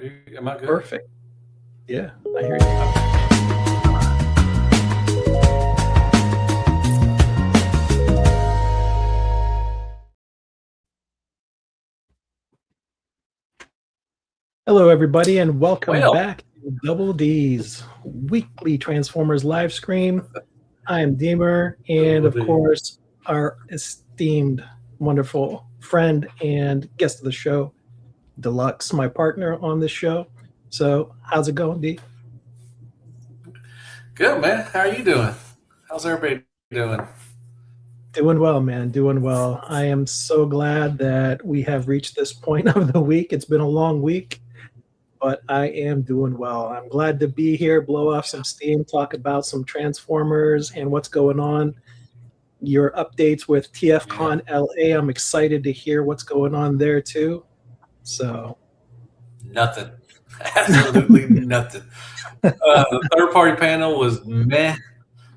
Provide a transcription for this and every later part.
Am I good? Perfect. Yeah, I hear you. Hello, everybody, and welcome Well, back to Double D's weekly Transformers live stream. I am Deemer, and of course, our esteemed, wonderful friend and guest of the show, Deluxe, my partner on this show. So, how's it going, D? good, man. How are you doing? How's everybody doing? Doing well, man. Doing well. I am so glad that we have reached this point of the week. It's been a long week, but I am doing well. I'm glad to be here, blow off some steam, talk about some Transformers and what's going on. Your updates with TFcon LA. I'm excited to hear what's going on there too. So Nothing. Absolutely nothing. The third party panel was meh.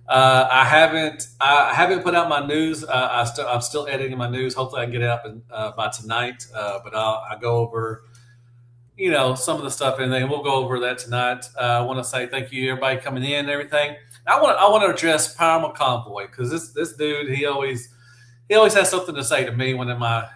I haven't put out my news. I'm still editing my news. Hopefully, I can get it up by tonight. But I'll go over, some of the stuff and then we'll go over that tonight. I want to say thank you, everybody coming in and everything. I want to address Paramount Convoy because this dude he always has something to say to me when in my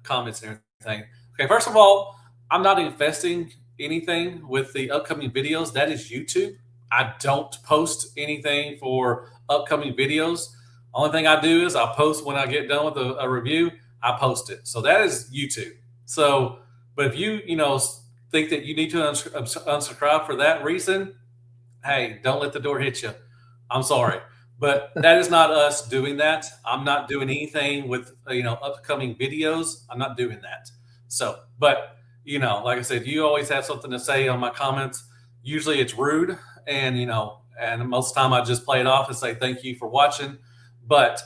comments and everything. Okay, first of all, I'm not infesting anything with the upcoming videos. That is YouTube. I don't post anything for upcoming videos. Only thing I do is I post when I get done with a review. I post it. So that is YouTube. So, but if you think that you need to unsubscribe for that reason, hey, don't let the door hit you. I'm sorry. But that is not us doing that. I'm not doing anything with upcoming videos. I'm not doing that. So, but like I said, you always have something to say on my comments. Usually it's rude, and and most of the time I just play it off and say thank you for watching. But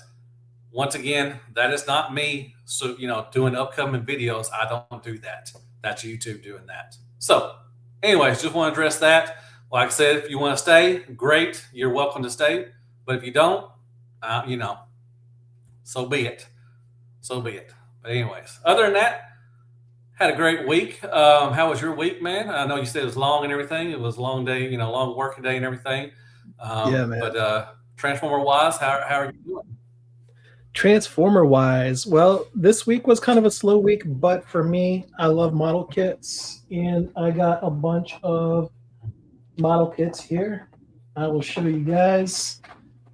once again, that is not me. So doing upcoming videos, I don't do that. That's YouTube doing that. So, anyways, just want to address that. Like I said, if you want to stay, great. You're welcome to stay. But if you don't, so be it. So be it. But anyways, other than that, had a great week. How was your week, man? I know you said it was long and everything. It was a long day, long working day and everything. yeah, man. But Transformer wise, how are you doing? Transformer wise, well, this week was kind of a slow week, but for me, I love model kits, and I got a bunch of model kits here. I will show you guys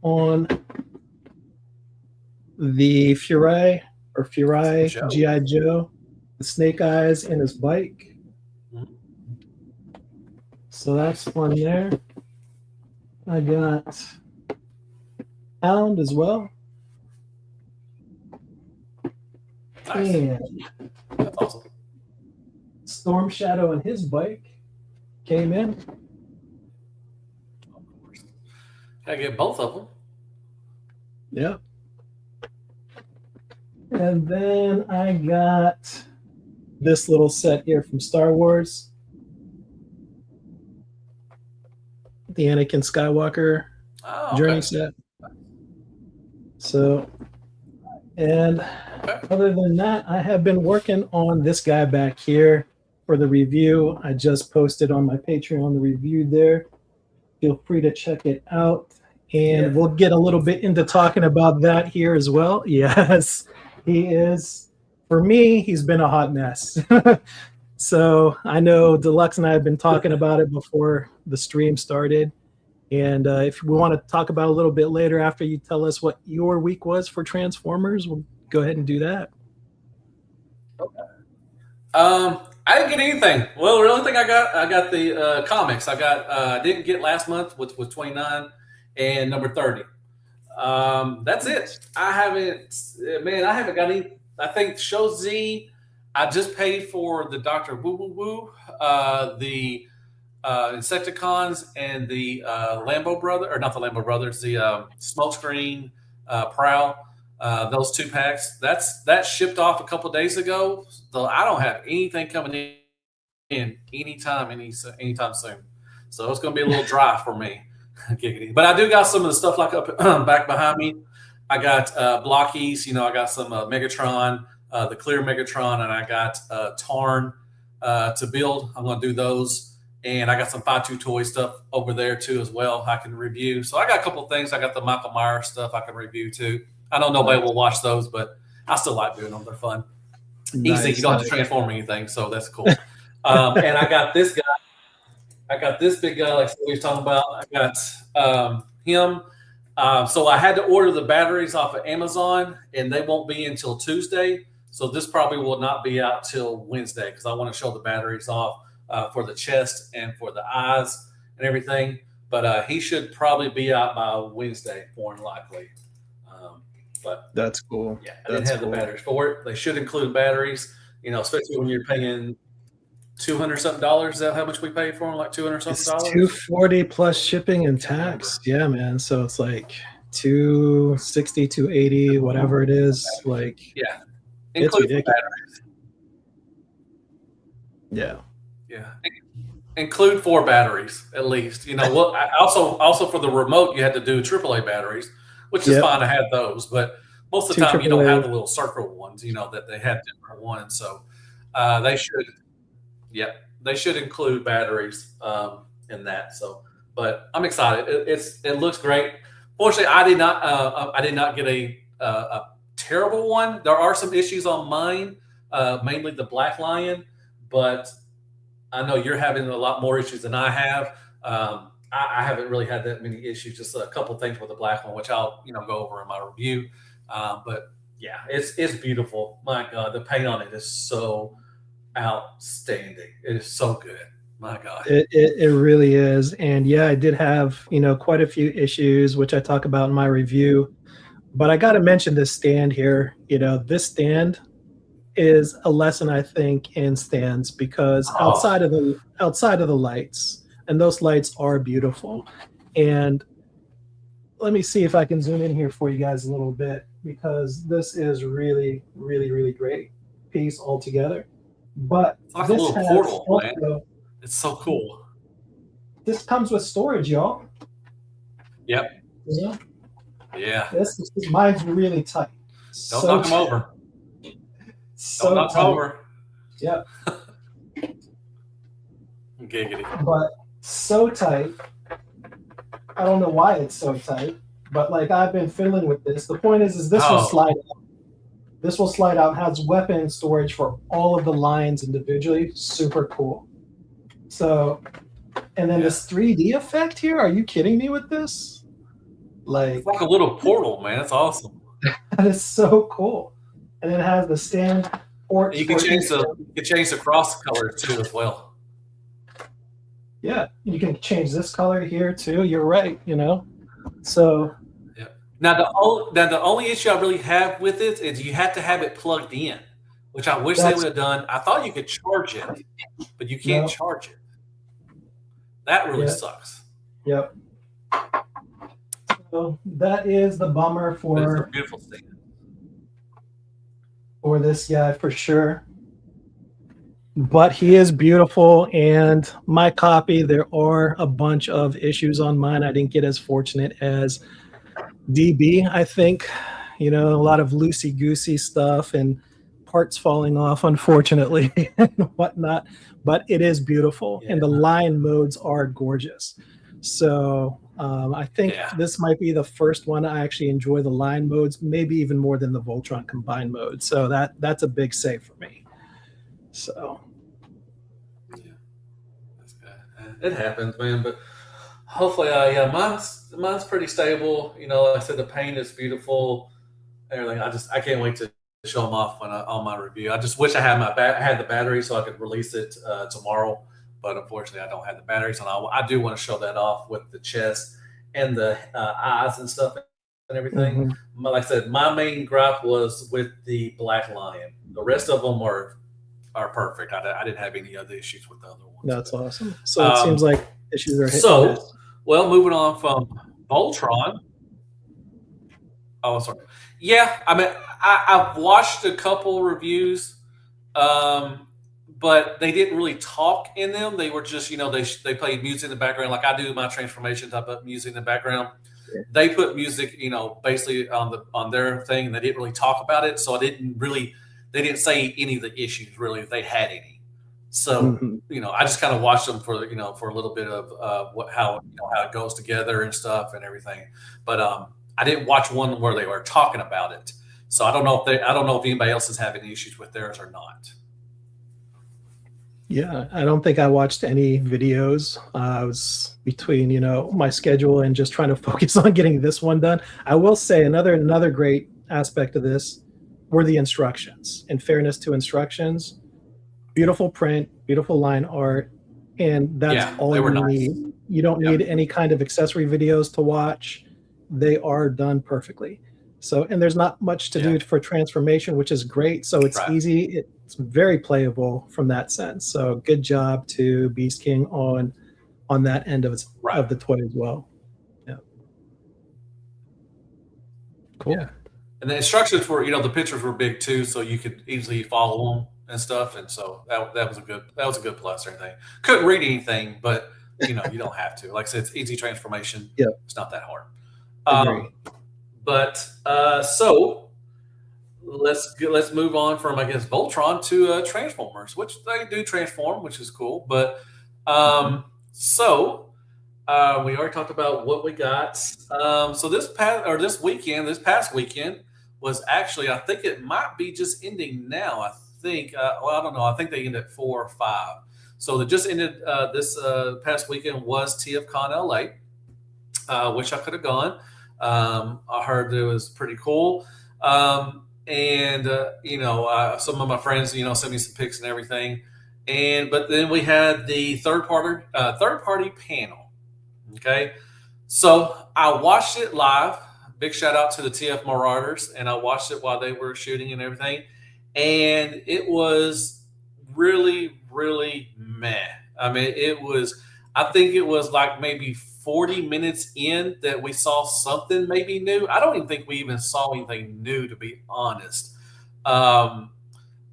on the Furai G.I. Joe, the Snake Eyes, and his bike. So that's one there. I got Hound as well. Nice. And That's awesome. Storm Shadow and his bike came in. Gotta get both of them. Yep. And then I got this little set here from Star Wars. The Anakin Skywalker journey set. So, and other than that, I have been working on this guy back here for the review. I just posted on my Patreon the review there. Feel free to check it out. And we'll get a little bit into talking about that here as well. Yes, he is. For me, he's been a hot mess. So I know Deluxe and I have been talking about it before the stream started. And if we want to talk about it a little bit later after you tell us what your week was for Transformers, we'll go ahead and do that. Okay. I didn't get anything. Well, the only thing I got the comics. I didn't get last month, which was 29 and number 30. That's it. I haven't got any. I think Show Z, I just paid for the Dr. Woo Woo Woo, the Insecticons, and the Lambo Brother, or not the Lambo Brothers, the Smokescreen Prowl. Those 2 packs. That shipped off a couple days ago. So I don't have anything coming in anytime soon. So it's going to be a little dry for me. But I do got some of the stuff like up back behind me. I got blockies. I got some Megatron, the clear Megatron, and I got Tarn to build. I'm going to do those. And I got some 5.2 toy stuff over there too as well I can review. So I got a couple of things. I got the Michael Myers stuff I can review too. I know nobody will watch those, but I still like doing them. They're fun. Easy. You don't have to transform anything, so that's cool. And I got this guy. I got this big guy, like we were talking about. I got him. So I had to order the batteries off of Amazon, and they won't be until Tuesday. So this probably will not be out till Wednesday because I want to show the batteries off for the chest and for the eyes and everything. But he should probably be out by Wednesday, more than likely. But that's cool. Yeah, I didn't have the batteries for it. They should include batteries, especially when you're paying $200 something. Is that how much we pay for them? Like $200 something? $240 plus shipping and tax. Yeah, man. So it's like $260, $280, whatever it is. Like, yeah, it's ridiculous. Yeah. Include 4 batteries at least. Well, also for the remote, you had to do AAA batteries, which is fine to have those, but most of the time you don't have the little circle ones, that they have different ones. So they should include batteries in that. So, but I'm excited. It looks great. Fortunately, I did not get a terrible one. There are some issues on mine, mainly the Black Lion, but I know you're having a lot more issues than I have. I haven't really had that many issues, just a couple things with the black one, which I'll go over in my review. But yeah, it's beautiful. My God, the paint on it is so outstanding. It is so good. My God, it really is. And yeah, I did have quite a few issues, which I talk about in my review. But I got to mention this stand here. This stand is a lesson, I think, in stands because outside of the lights. And those lights are beautiful. And let me see if I can zoom in here for you guys a little bit because this is really, really, really great piece altogether. But it's like a little portal, man. It's so cool. This comes with storage, y'all. Yep. Yeah. Mine's really tight. Don't knock them over. Don't knock them over. Yep. Giggity. But so tight. I don't know why it's so tight, but like I've been fiddling with this. The point is this will slide out. This will slide out, has weapon storage for all of the lines individually. Super cool. So, and then this 3D effect here. Are you kidding me with this? It's like a little portal, man. It's awesome. That is so cool. And it has the stand port. You can change the cross color too as well. Yeah, you can change this color here too. You're right, So yeah. Now the only issue I really have with it is you have to have it plugged in, which I wish they would have done. I thought you could charge it, but you can't charge it. That really sucks. Yep. So that is the bummer for beautiful thing. For this guy for sure. But he is beautiful, and my copy, there are a bunch of issues on mine. I didn't get as fortunate as DB, I think. A lot of loosey-goosey stuff and parts falling off, unfortunately, and whatnot. But it is beautiful, and the line modes are gorgeous. So I think this might be the first one I actually enjoy the line modes, maybe even more than the Voltron combined mode. So that's a big save for me. So yeah, that's good. It happens, man. But hopefully, mine's pretty stable. Like I said, the paint is beautiful. Everything. I can't wait to show them off on my review. I just wish I had the battery so I could release it tomorrow. But unfortunately, I don't have the batteries, and I do want to show that off with the chest and the eyes and stuff and everything. Mm-hmm. Like I said, my main gripe was with the Black Lion. The rest of them are perfect. I didn't have any other issues with the other ones. That's awesome. So it seems like issues are hitting. So, well, moving on from Voltron. Oh, sorry. Yeah, I mean, I've watched a couple reviews, but they didn't really talk in them. They were just, they played music in the background, like I do my transformations. I put music in the background. Yeah. They put music, basically on their thing. And they didn't really talk about it, so they didn't say any of the issues really if they had any. So, Hmm. I just kind of watched them for for a little bit of how how it goes together and stuff and everything. But I didn't watch one where they were talking about it. So I don't know if anybody else is having issues with theirs or not. Yeah, I don't think I watched any videos. I was between, my schedule and just trying to focus on getting this one done. I will say another great aspect of this were the instructions. In fairness to instructions, beautiful print, beautiful line art, and that's Yeah, all they were you nice. need. You don't Yep. need any kind of accessory videos to watch. They are done perfectly. So, and there's not much to Yeah. do for transformation, which is great. So it's Right. easy. It's very playable from that sense. So good job to Beast King on that end Right. of the toy as well. Yeah, Yeah. cool. And the instructions were, the pictures were big too, so you could easily follow them and stuff. And so that was a good plus or anything. Couldn't read anything, but you don't have to. Like I said, it's easy transformation. Yeah, It's not that hard. agree. But so let's move on from I guess Voltron to Transformers, which they do transform, which is cool. But Mhm. so we already talked about what we got. So this past weekend was actually, I think it might be just ending now. I think, well, I don't know. I think they ended at 4 or 5. So they just ended this past weekend was TFcon LA. Wish I could have gone. I heard it was pretty cool. And some of my friends, sent me some pics and everything. But then we had the third party panel. Okay. So I watched it live. Big shout out to the TF Marauders. And I watched it while they were shooting and everything. And it was really, really meh. I mean, I think it was like maybe 40 minutes in that we saw something maybe new. I don't even think we even saw anything new, to be honest. Um,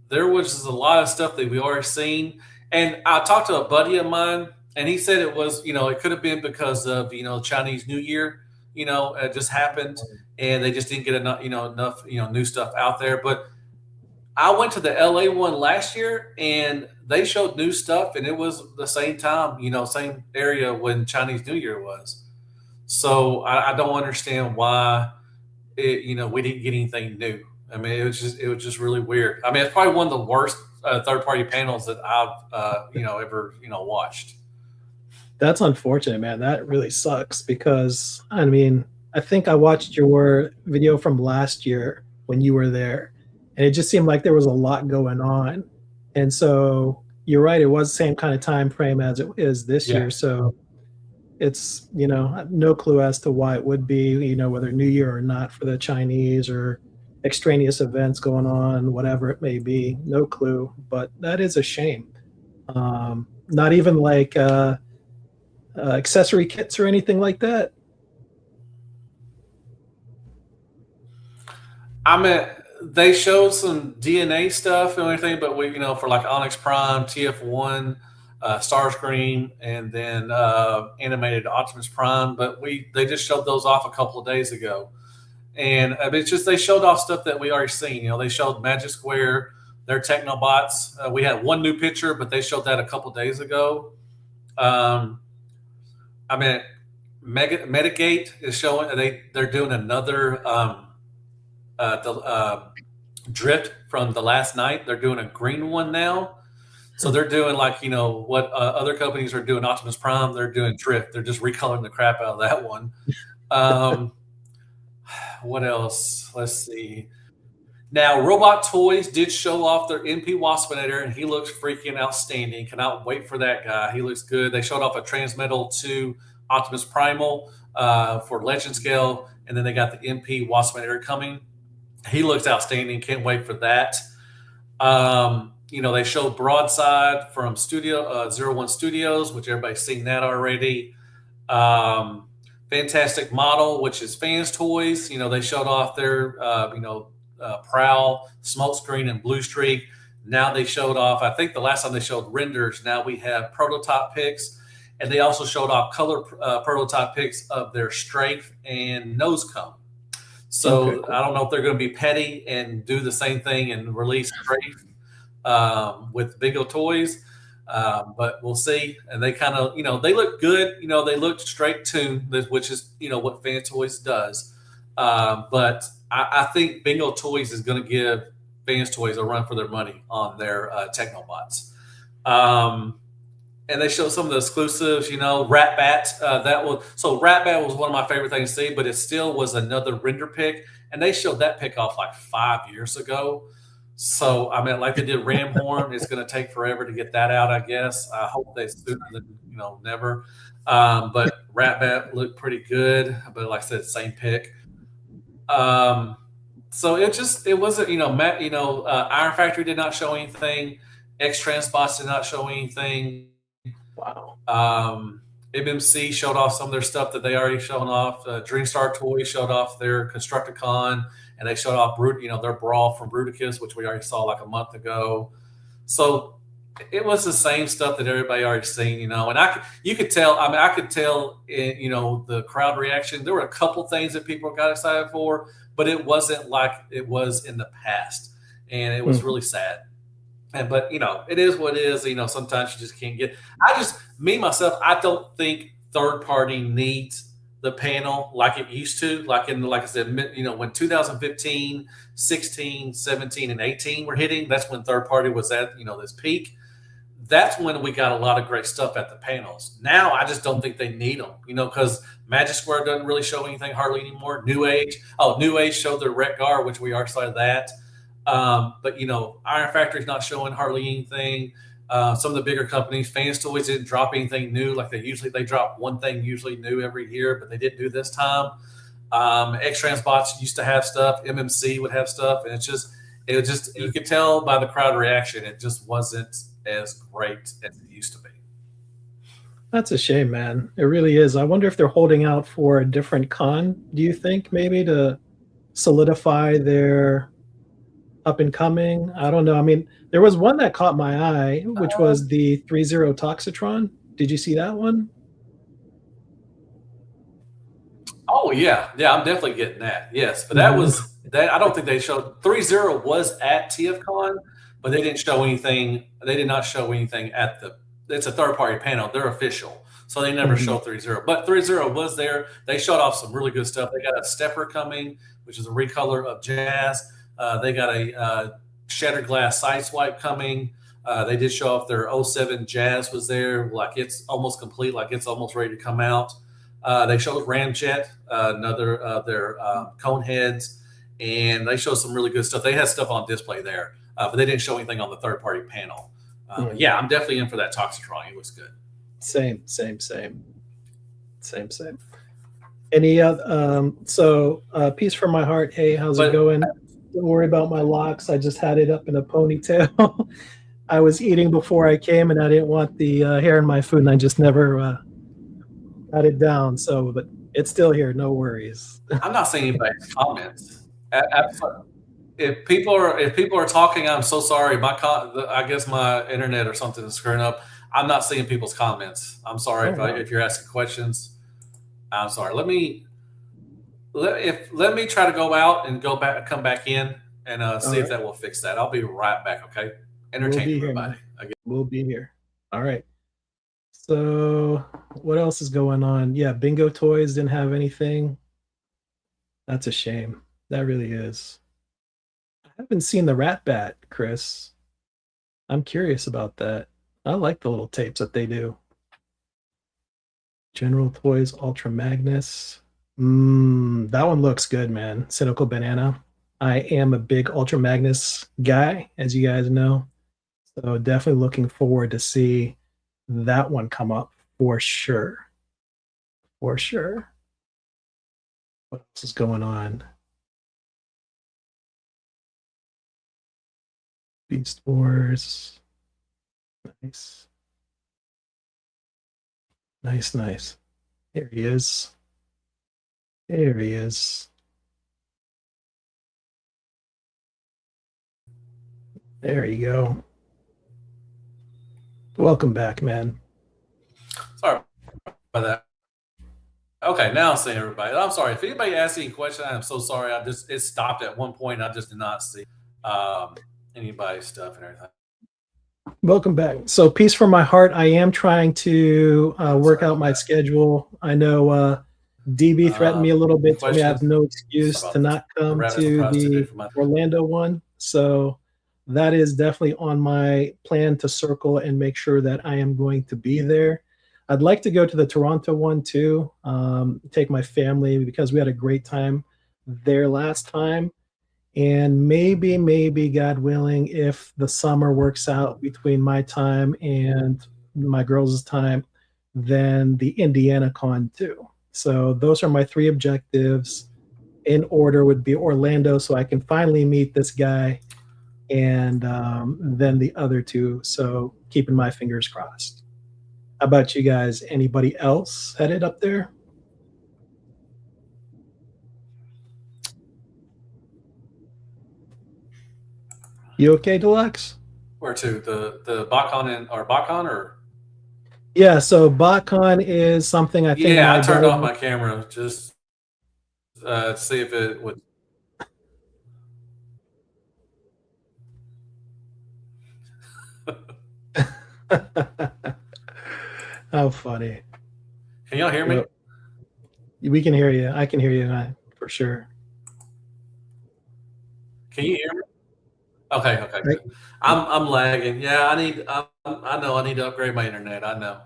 there was just a lot of stuff that we already seen. And I talked to a buddy of mine, and he said it was, it could have been because of, Chinese New Year, it just happened, and they just didn't get enough, new stuff out there. But I went to the LA one last year, and they showed new stuff, and it was the same time, same area when Chinese New Year was. So I don't understand why we didn't get anything new. I mean, it was just really weird. I mean, it's probably one of the worst third party panels that I've ever watched. That's unfortunate, man. That really sucks because I mean, I think I watched your video from last year when you were there, and it just seemed like there was a lot going on. And so you're right, it was the same kind of time frame as it is this Yeah. year. So it's, no clue as to why it would be, whether New Year or not for the Chinese or extraneous events going on, whatever it may be. No clue, but that is a shame. Not even like accessory kits or anything like that. I mean, they showed some DNA stuff and everything, but we, for like Onyx Prime, TF1, Starscream, and then animated Optimus Prime. But they just showed those off a couple of days ago. And it's just they showed off stuff that we already seen. They showed Magic Square, their Technobots. We had one new picture, but they showed that a couple days ago. Um, I mean, Metagate is showing they're doing another drift from the last night. They're doing a green one now. So they're doing like what other companies are doing. Optimus Prime, they're doing drift. They're just recoloring the crap out of that one. Um, what else? Let's see. Now, Robot Toys did show off their MP Waspinator, and he looks freaking outstanding. Cannot wait for that guy. He looks good. They showed off a Transmetal to Optimus Primal for Legend Scale, and then they got the MP Waspinator coming. He looks outstanding. Can't wait for that. They showed Broadside from Zero One Studios, which everybody's seen that already. Um, Fantastic Model, which is Fans Toys. They showed off their Prowl, Smokescreen, and Blue Streak. Now they showed off, I think the last time they showed renders, now we have prototype pics. And they also showed off color prototype pics of their Strafe and Nose Cone. Okay, So cool. I don't know if they're going to be petty and do the same thing and release Strafe with Big O Toys. But we'll see. And they kind of, they look good. They look straight tuned, which is, what Fan Toys does. But I think Bingo Toys is going to give Fans Toys a run for their money on their Technobots. And they showed some of the exclusives, Rat Bat. Rat Bat was one of my favorite things to see, but it still was another render pick, and they showed that pick off like 5 years ago. So I mean, like they did Ram Horn, it's going to take forever to get that out. I guess I hope they sooner than never. But Rat Bat looked pretty good, but like I said, same pick. So it wasn't Iron Factory did not show anything. X Transbots did not show anything. Wow. MMC showed off some of their stuff that they already shown off. Dreamstar Toys showed off their Constructicon, and they showed off their Brawl from Bruticus, which we already saw like a month ago. So it was the same stuff that everybody already seen, and you could tell. I mean, I could tell in the crowd reaction. There were a couple things that people got excited for, but it wasn't like it was in the past, and it was really sad. But it is what it is. Sometimes you just can't get. Myself, I don't think third party needs the panel like it used to. Like I said, when 2015, 16, 17, and 18 were hitting, that's when third party was at this peak. That's when we got a lot of great stuff at the panels. Now I just don't think they need them. Because Magic Square doesn't really show anything hardly anymore. New Age showed their Retgar, which we already saw that. But Iron Factory's not showing hardly anything. Some of the bigger companies, Fans Toys didn't drop anything new like they drop one thing usually new every year, but they didn't do this time. X Transbots used to have stuff. MMC would have stuff, and it just you could tell by the crowd reaction, it just wasn't as great as it used to be. That's a shame, man. It really is. I wonder if they're holding out for a different con. Do you think maybe to solidify their up and coming? I don't know. I mean, there was one that caught my eye, which was the 3-0 Toxitron. Did you see that one? Oh yeah, I'm definitely getting that. Yes, but that was that. I don't think they showed 3-0 was at TFcon, but they didn't show anything. They did not show anything at the. It's a third party panel. They're official, so they never showed 3-0. But 3-0 was there. They showed off some really good stuff. They got a stepper coming, which is a recolor of Jazz. They got a Shattered Glass Sideswipe coming. They did show off their 07 Jazz was there. Like it's almost complete. Like it's almost ready to come out. They showed Ramjet, another of their cone heads, and they showed some really good stuff. They had stuff on display there, but they didn't show anything on the third-party panel. Yeah, I'm definitely in for that Toxitron. It looks good. Same. Any other? Peace from my heart. Hey, how's it going? Don't worry about my locks. I just had it up in a ponytail. I was eating before I came, and I didn't want the hair in my food, and I just never got it down. So, but it's still here. No worries. I'm not seeing anybody's comments. If people are talking, I'm so sorry. I guess my internet or something is screwing up. I'm not seeing people's comments. I'm sorry if you're asking questions. I'm sorry. Let me try to go out and come back in and see if that will fix that. I'll be right back. Okay. Entertain everybody. We'll be here. All right. So what else is going on? Yeah, Bingo Toys didn't have anything. That's a shame. That really is. I haven't seen the Rat Bat, Chris. I'm curious about that. I like the little tapes that they do. General Toys Ultra Magnus. That one looks good, man. Cynical Banana. I am a big Ultra Magnus guy, as you guys know. So definitely looking forward to see that one come up for sure. For sure. What else is going on? Beast Wars. Nice. Nice. There he is. There he is. There you go. Welcome back, man. Sorry about that. Okay, now I'm seeing everybody. I'm sorry. If anybody asks any question, I'm so sorry. It stopped at one point. I just did not see anybody's stuff and everything. Welcome back. So, peace from my heart. I am trying to work Sorry out about my that. schedule. I know DB threatened me a little bit, told me I have Questions? no Sorry excuse to about not the come rabbit to prostitute the for my. Orlando one. So, that is definitely on my plan to circle and make sure that I am going to be there. I'd like to go to the Toronto one too, take my family because we had a great time there last time. And maybe, God willing, if the summer works out between my time and my girls' time, then the Indiana con too. So those are my three objectives. In order would be Orlando, so I can finally meet this guy, and then the other two. So keeping my fingers crossed. How about you guys? Anybody else headed up there? You okay, Deluxe? Where to the BotCon and or BotCon or Yeah, so BotCon is something I think yeah, I my turned off daughter. my camera just to see if it would. How funny. Can y'all hear me? Yep. We can hear you. I can hear you for sure. Can you hear me? Okay, okay, Right? good. I'm lagging. Yeah, I know I need to upgrade my internet. I know.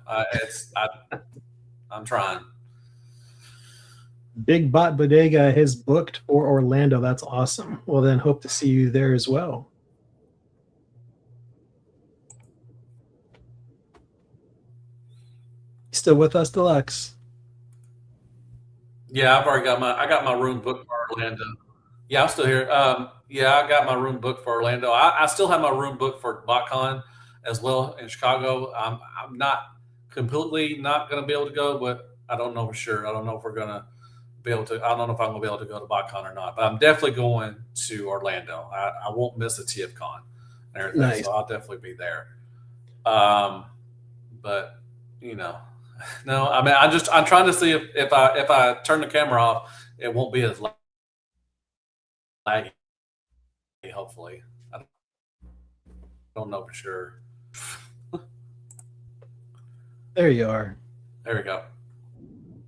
I'm trying. Big Bot Bodega has booked for Orlando. That's awesome. Well, then hope to see you there as well. Still with us, Deluxe? Yeah, I got my room booked for Orlando. Yeah, I'm still here. Yeah, I got my room booked for Orlando. I still have my room booked for BotCon as well in Chicago. I'm not completely not going to be able to go, but I don't know for sure. I don't know if we're going to be able to. I don't know if I'm going to be able to go to BotCon or not. But I'm definitely going to Orlando. I won't miss the TFcon and everything, Nice. so I'll definitely be there. Um, but you know, no, I mean, I'm trying to see if I turn the camera off, it won't be as laggy. Hopefully, I don't know for sure. There you are. There we go.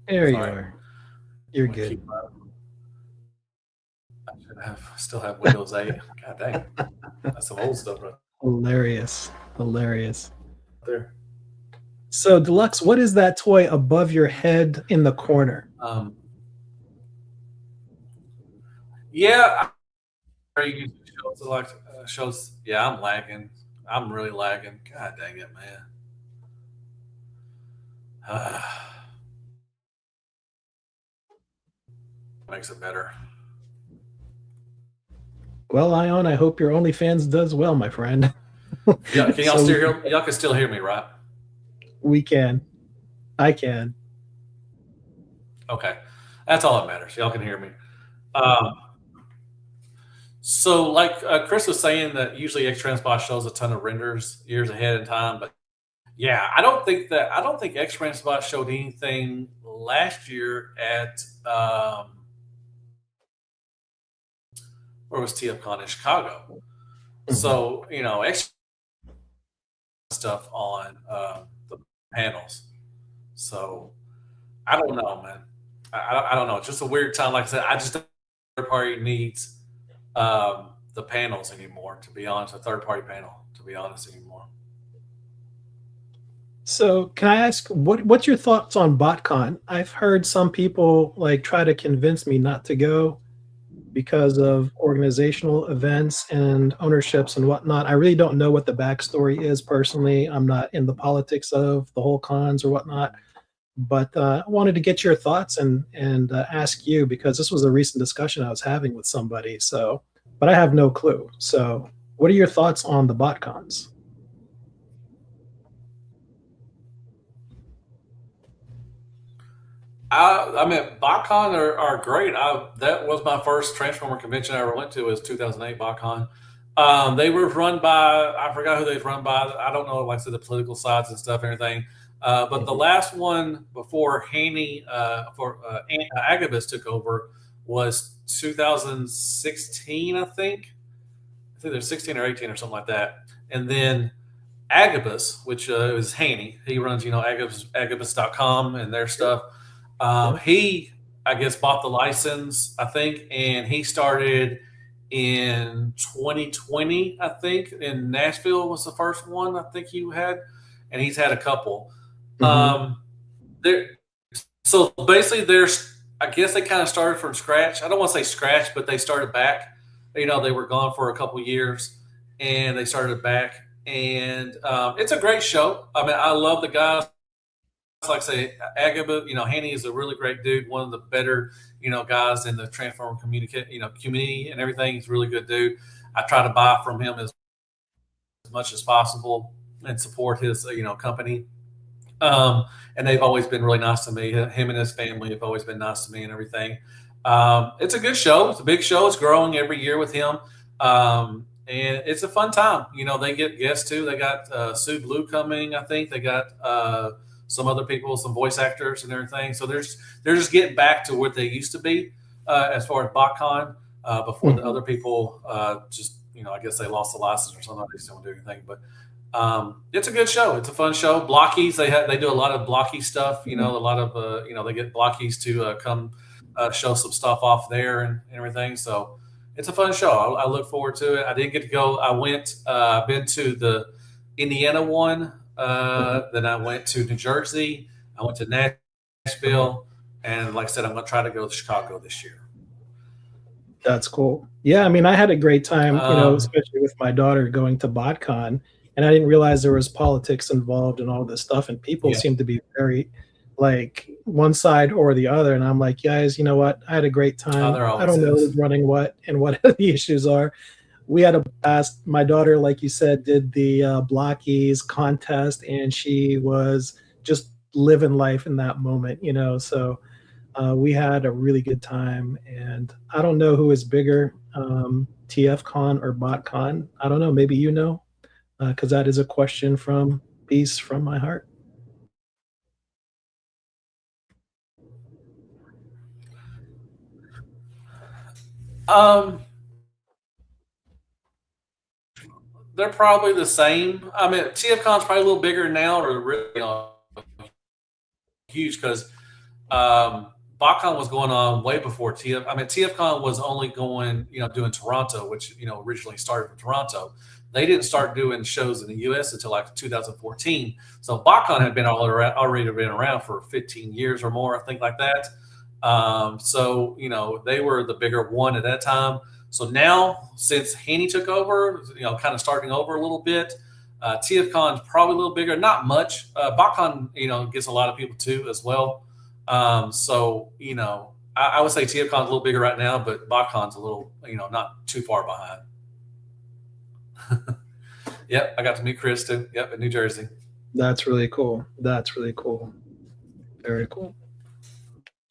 There you Sorry, are. You're I'm gonna good. keep. I should have still have Windows 8. God dang, that's some old stuff right Hilarious. Hilarious. there. So, Deluxe, what is that toy above your head in the corner? Yeah, are you shows like shows? Yeah, I'm lagging. I'm really lagging. God dang it, man. Makes it better. Well, Ion, I hope your OnlyFans does well, my friend. Yeah, can y'all So still hear? Y'all can still hear me, right? we can. I can. Okay, that's all that matters. Y'all can hear me. Um, so, like Chris was saying, that usually X Transport shows a ton of renders years ahead in time, but yeah, I don't think X Transport showed anything last year at where was TFcon in Chicago. Mhm. So X stuff on the panels. So I don't know, man. I don't know. It's just a weird time. Like I said, I just don't think third party needs the panels anymore. To be honest, a third party panel. To be honest, anymore. So, can I ask what's your thoughts on BotCon? I've heard some people like try to convince me not to go because of organizational events and ownerships and whatnot. I really don't know what the backstory is personally. I'm not in the politics of the whole cons or whatnot, but I wanted to get your thoughts and ask you because this was a recent discussion I was having with somebody. So, but I have no clue. So, what are your thoughts on the BotCons? I mean, BotCon are great. That was my first Transformer convention I ever went to. Was 2008 BotCon. They were run by I forgot who they run by. I don't know, like I said, the political sides and stuff, and everything. But the Mhm. last one before Haney for Agabus took over was 2016, I think. I think they're 16 or 18 or something like that. And then Agabus, which is Haney. He runs, Agabus.com and their stuff. Yeah. He, I guess, bought the license, I think, and he started in 2020, I think, in Nashville was the first one I think he had, and he's had a couple. Hmm. Um, there, so basically, I guess they kind of started from scratch. I don't want to say scratch, but they started back. They were gone for a couple years, and they started back. And it's a great show. I mean, I love the guys. Like I say, Agaba, Haney is a really great dude. One of the better, guys in the transformer community and everything. He's a really good dude. I try to buy from him as much as possible and support his, company. And they've always been really nice to me. Him and his family have always been nice to me and everything. It's a good show. It's a big show. It's growing every year with him. And it's a fun time. They get guests too. They got Sue Blue coming, I think. They got some other people, some voice actors and everything. So they're just getting back to what they used to be as far as BotCon before the Hmm. other people just, I guess they lost the license or something. They just don't do anything. But it's a good show. It's a fun show. Blockies, they do a lot of blocky stuff. A lot of they get blockies to come show some stuff off there and everything. So it's a fun show. I look forward to it. I didn't get to go. I went. Been to the Indiana one. Hmm. Then I went to New Jersey. I went to Uh-huh. Nashville, and like I said, I'm going to try to go to Chicago this year. That's cool. Yeah, I mean, I had a great time, Um, especially with my daughter going to BotCon, and I didn't realize there was politics involved and all this stuff, and people yeah, seem to be very like one side or the other. And I'm like, guys, you know what? I had a great time. there I always don't know is. who's running what and what the issues are. We had a blast. My daughter, like you said, did the blockies contest, and she was just living life in that moment. So we had a really good time, and I don't know who is bigger, TFcon or BotCon. I don't know. Maybe because that is a question from Peace from my heart. Um, they're probably the same. I mean, TFcon's probably a little bigger now, or really huge because BotCon was going on way before TF. I mean, TFCon was only going, doing Toronto, which originally started from Toronto. They didn't start doing shows in the U.S. until like 2014. So BotCon had been already been around for 15 years or more, I think, like that. So they were the bigger one at that time. So now, since Haney took over, kind of starting over a little bit, TFCon is probably a little bigger, not much. BotCon, gets a lot of people too as well. So I would say TFCon's a little bigger right now, but BotCon's a little, not too far behind. Yep, I got to meet Chris too. Yep, in New Jersey. That's really cool. That's really cool. Very cool.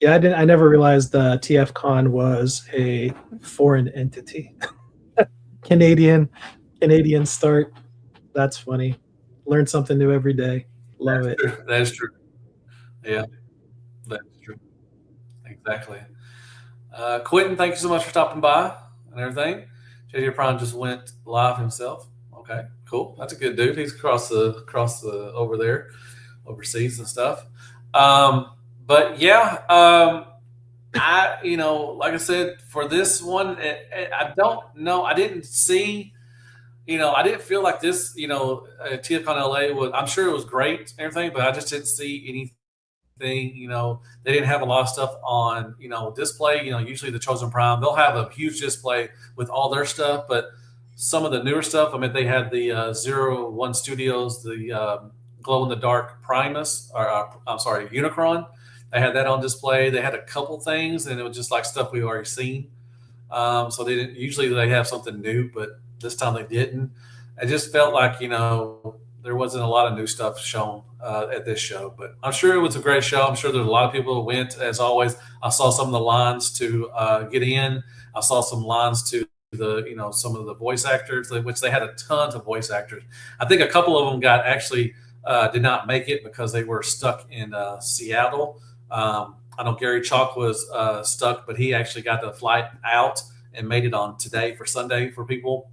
Yeah, I never realized TFCon was a foreign entity. Canadian, Canadian start. That's funny. Learn something new every day. Love it. That is true. Yeah, that is true. Exactly. Quentin, thank you so much for stopping by and everything. JJ Prime just went live himself. Okay, cool. That's a good dude. He's across the over there, overseas and stuff. Um, but yeah, like I said, for this one, I don't know. I didn't see. I didn't feel like this. TFCon LA was. I'm sure it was great, and everything, but I just didn't see anything. They didn't have a lot of stuff on, display. Usually the Chosen Prime, they'll have a huge display with all their stuff, but some of the newer stuff, I mean, they had the Zero One Studios, the glow in the dark Primus, or I'm sorry, Unicron. They had that on display. They had a couple things, and it was just like stuff we've already seen. So they didn't. Usually they have something new, but this time they didn't. I just felt like there wasn't a lot of new stuff shown at this show, but I'm sure it was a great show. I'm sure there's a lot of people who went. As always, I saw some of the lines to get in. I saw some lines to the some of the voice actors, which they had a tons of voice actors. I think a couple of them got actually did not make it because they were stuck in Seattle. I know Gary Chalk was stuck, but he actually got the flight out and made it on today for Sunday for people.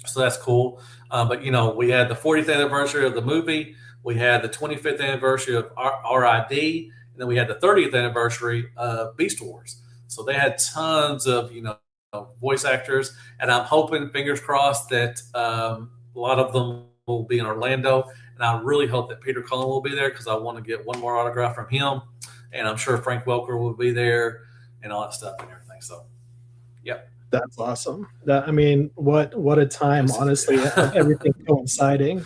So that's cool. But we had the 40th anniversary of the movie, we had the 25th anniversary of RID, and then we had the 30th anniversary of Beast Wars. So they had tons of voice actors, and I'm hoping, fingers crossed, that a lot of them will be in Orlando. And I really hope that Peter Cullen will be there because I want to get one more autograph from him, and I'm sure Frank Welker will be there and all that stuff and everything. So, yep. That's awesome. I mean, what a time, Yes. honestly, of everything coinciding.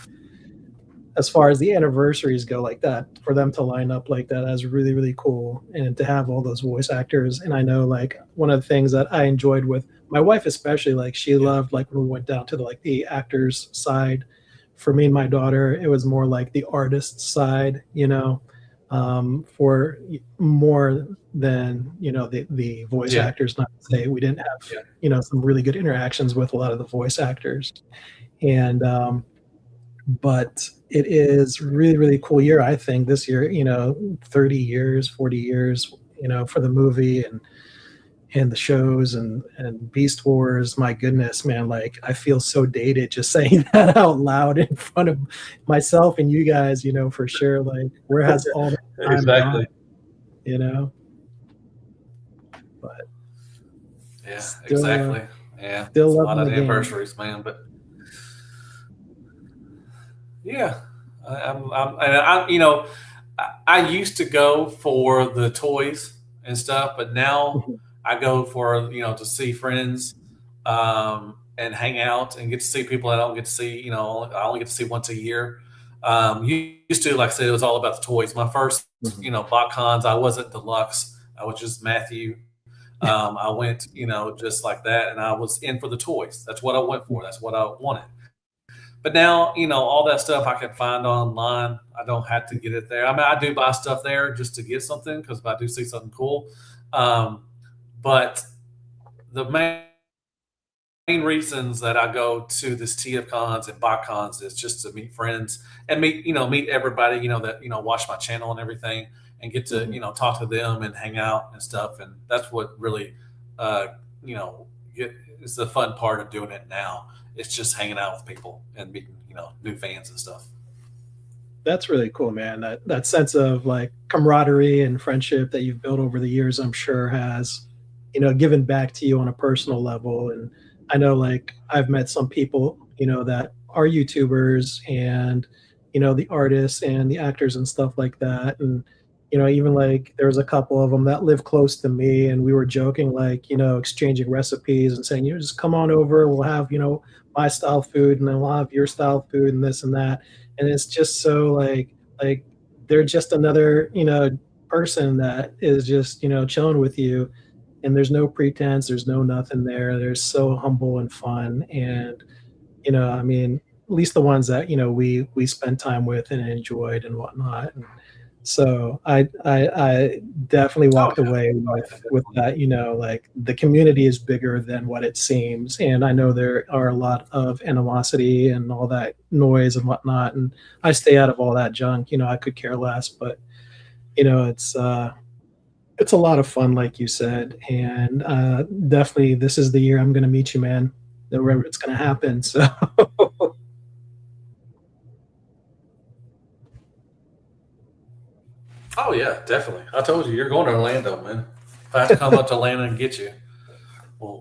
As far as the anniversaries go, like that, for them to line up like that, that's really, really cool. And to have all those voice actors. And I know, like, one of the things that I enjoyed with my wife, especially, like, she Yeah. loved, like, when we went down to the actors side. For me and my daughter, it was more like the artist side, for more than the voice Yeah. actors. Not to say we didn't have Yeah. some really good interactions with a lot of the voice actors, and but it is really, really cool year, I think, this year, 30 years, 40 years, for the movie and the shows and Beast Wars. My goodness, man, like I feel so dated just saying that out loud in front of myself and you guys, for sure. Like, where has all that time gone, Exactly. you know? But Yeah, still, exactly. Yeah, still it's a lot loving of the game. anniversaries, man. But yeah, and I used to go for the toys and stuff, but now I go for to see friends, and hang out and get to see people I don't get to see. I only get to see once a year. Used to, like I said, it was all about the toys. My first, Mhm. BotCons, I wasn't deluxe. I was just Matthew. I went, just like that, and I was in for the toys. That's what I went for. That's what I wanted. But now, all that stuff I can find online. I don't have to get it there. I mean, I do buy stuff there just to get something because if I do see something cool. Um, but the main reasons that I go to this TFcons and BotCons is just to meet friends and meet everybody, that, watch my channel and everything and get to, Mhm. talk to them and hang out and stuff. And that's what really, uh, you know, is the fun part of doing it now. It's just hanging out with people and meeting, new fans and stuff. That's really cool, man. That sense of like camaraderie and friendship that you've built over the years, I'm sure has, given back to you on a personal level. And I know, like, I've met some people, that are YouTubers and, the artists and the actors and stuff like that. And, even like there was a couple of them that live close to me, and we were joking, like, exchanging recipes and saying, just come on over, we'll have, my style food, and then we'll have your style food and this and that. And it's just so like they're just another person that is just chilling with you, and there's no pretense, there's no nothing there. They're so humble and fun, and I mean, at least the ones that we spent time with and enjoyed and whatnot. And so I definitely Oh walked yeah, away oh, yeah, with definitely. that. Like, the community is bigger than what it seems, and I know there are a lot of animosity and all that noise and whatnot. And I stay out of all that junk. I could care less, but it's a lot of fun, like you said, and definitely this is the year I'm going to meet you, man. Wherever it's going to happen. So Oh yeah, definitely. I told you you're going to Orlando, man. If I have to come up to Atlanta and get you,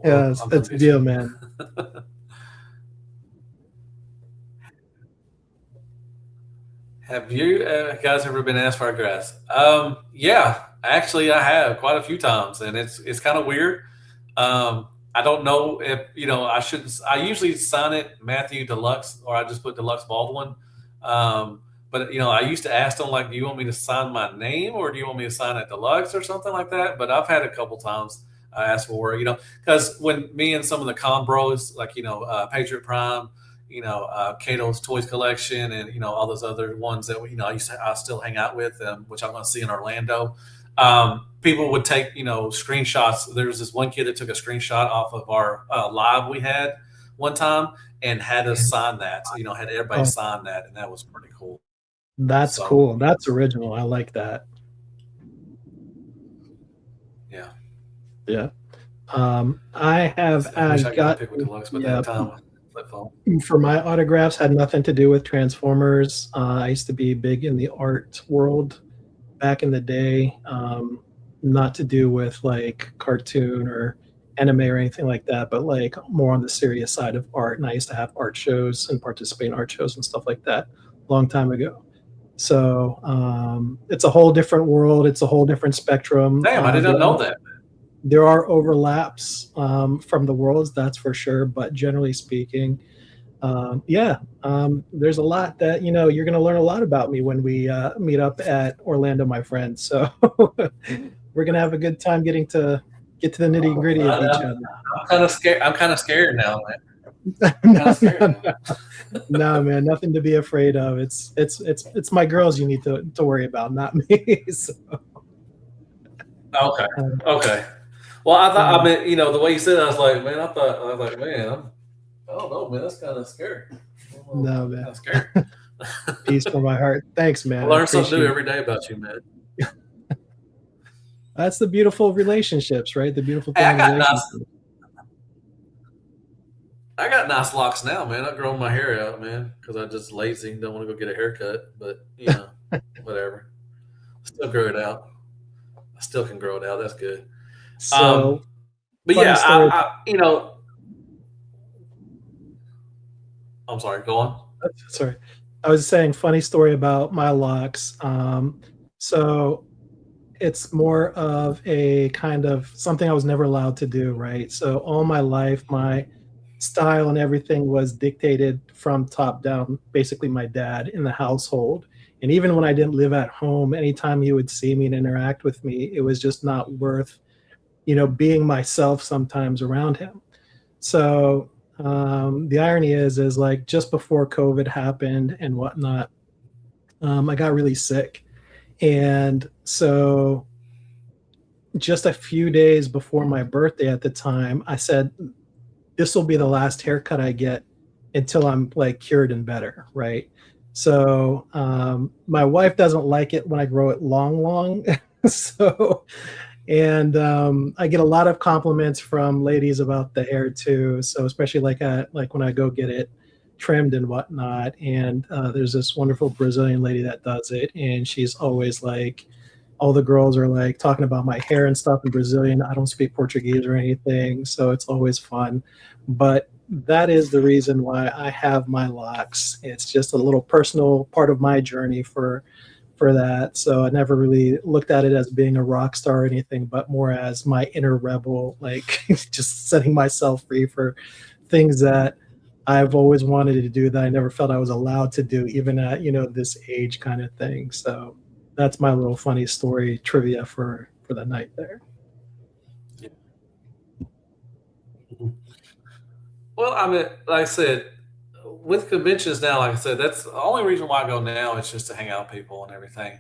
yeah, I'm gonna it's a get you. deal, man. Have you guys ever been asked for autographs? Yeah, actually, I have quite a few times, and it's kind of weird. I don't know if I shouldn't. I usually sign it Matthew Deluxe, or I just put Deluxe Baldwin. But I used to ask them, like, do you want me to sign my name, or do you want me to sign it Deluxe or something like that? But I've had a couple times I asked for, because when me and some of the con bros, like Patriot Prime, Cato's Toys Collection, and all those other ones that I still hang out with, which I'm going to see in Orlando. People would take screenshots. There was this one kid that took a screenshot off of our live we had one time and had us sign that. Had everybody Oh, sign that, and that was pretty cool. that's So cool. That's original. I like that. yeah, Yeah. I have I wish I got to pick with gotten, Deluxe, but they yeah, have time. flip phone. For my autographs, had nothing to do with Transformers. I used to be big in the art world back in the day. Not to do with like cartoon or anime or anything like that, but like more on the serious side of art. And I used to have art shows and participate in art shows and stuff like that a long time ago. So it's a whole different world. It's a whole different spectrum. Damn, I did not know that. There are overlaps from the worlds, that's for sure. But generally speaking, there's a lot that you're going to learn a lot about me when we meet up at Orlando, my friend. So we're going to have a good time getting to get to the nitty gritty of each other. I'm kind of scared. I'm kind of scared now, man. No, man, nothing to be afraid of. It's my girls you need to worry about, not me. So. Okay. Well, I mean, the way you said it, I was like, man, I was like, man, I don't know, man, that's kind of scary. No, man. Kind of scary. Peace from my heart. Thanks, man. I learn something new every day about you, man. That's the beautiful relationships, right? The beautiful thing. I got nice locks now, man. I grow my hair out, man, because I'm just lazy and don't want to go get a haircut. But whatever. I still grow it out. I still can grow it out. That's good. So, but yeah, I'm sorry. Go on. Sorry, I was saying funny story about my locks. So it's more of a kind of something I was never allowed to do, right? So all my life, my style and everything was dictated from top down, basically my dad in the household. And even when I didn't live at home, anytime he would see me and interact with me, it was just not worth, being myself sometimes around him. So the irony is like just before COVID happened and whatnot, I got really sick. And so just a few days before my birthday at the time, I said, this will be the last haircut I get until I'm like cured and better, right? So my wife doesn't like it when I grow it long. So, and I get a lot of compliments from ladies about the hair too. So especially like when I go get it trimmed and whatnot. And there's this wonderful Brazilian lady that does it, and she's always like, all the girls are like talking about my hair and stuff in Brazilian. I don't speak Portuguese or anything, so it's always fun. But that is the reason why I have my locks. It's just a little personal part of my journey for that. So I never really looked at it as being a rock star or anything, but more as my inner rebel, like just setting myself free for things that I've always wanted to do that I never felt I was allowed to do, even at this age kind of thing. So that's my little funny story trivia for the night there. Yeah. Well, I mean, like I said, with conventions now, like I said, that's the only reason why I go now is just to hang out with people and everything.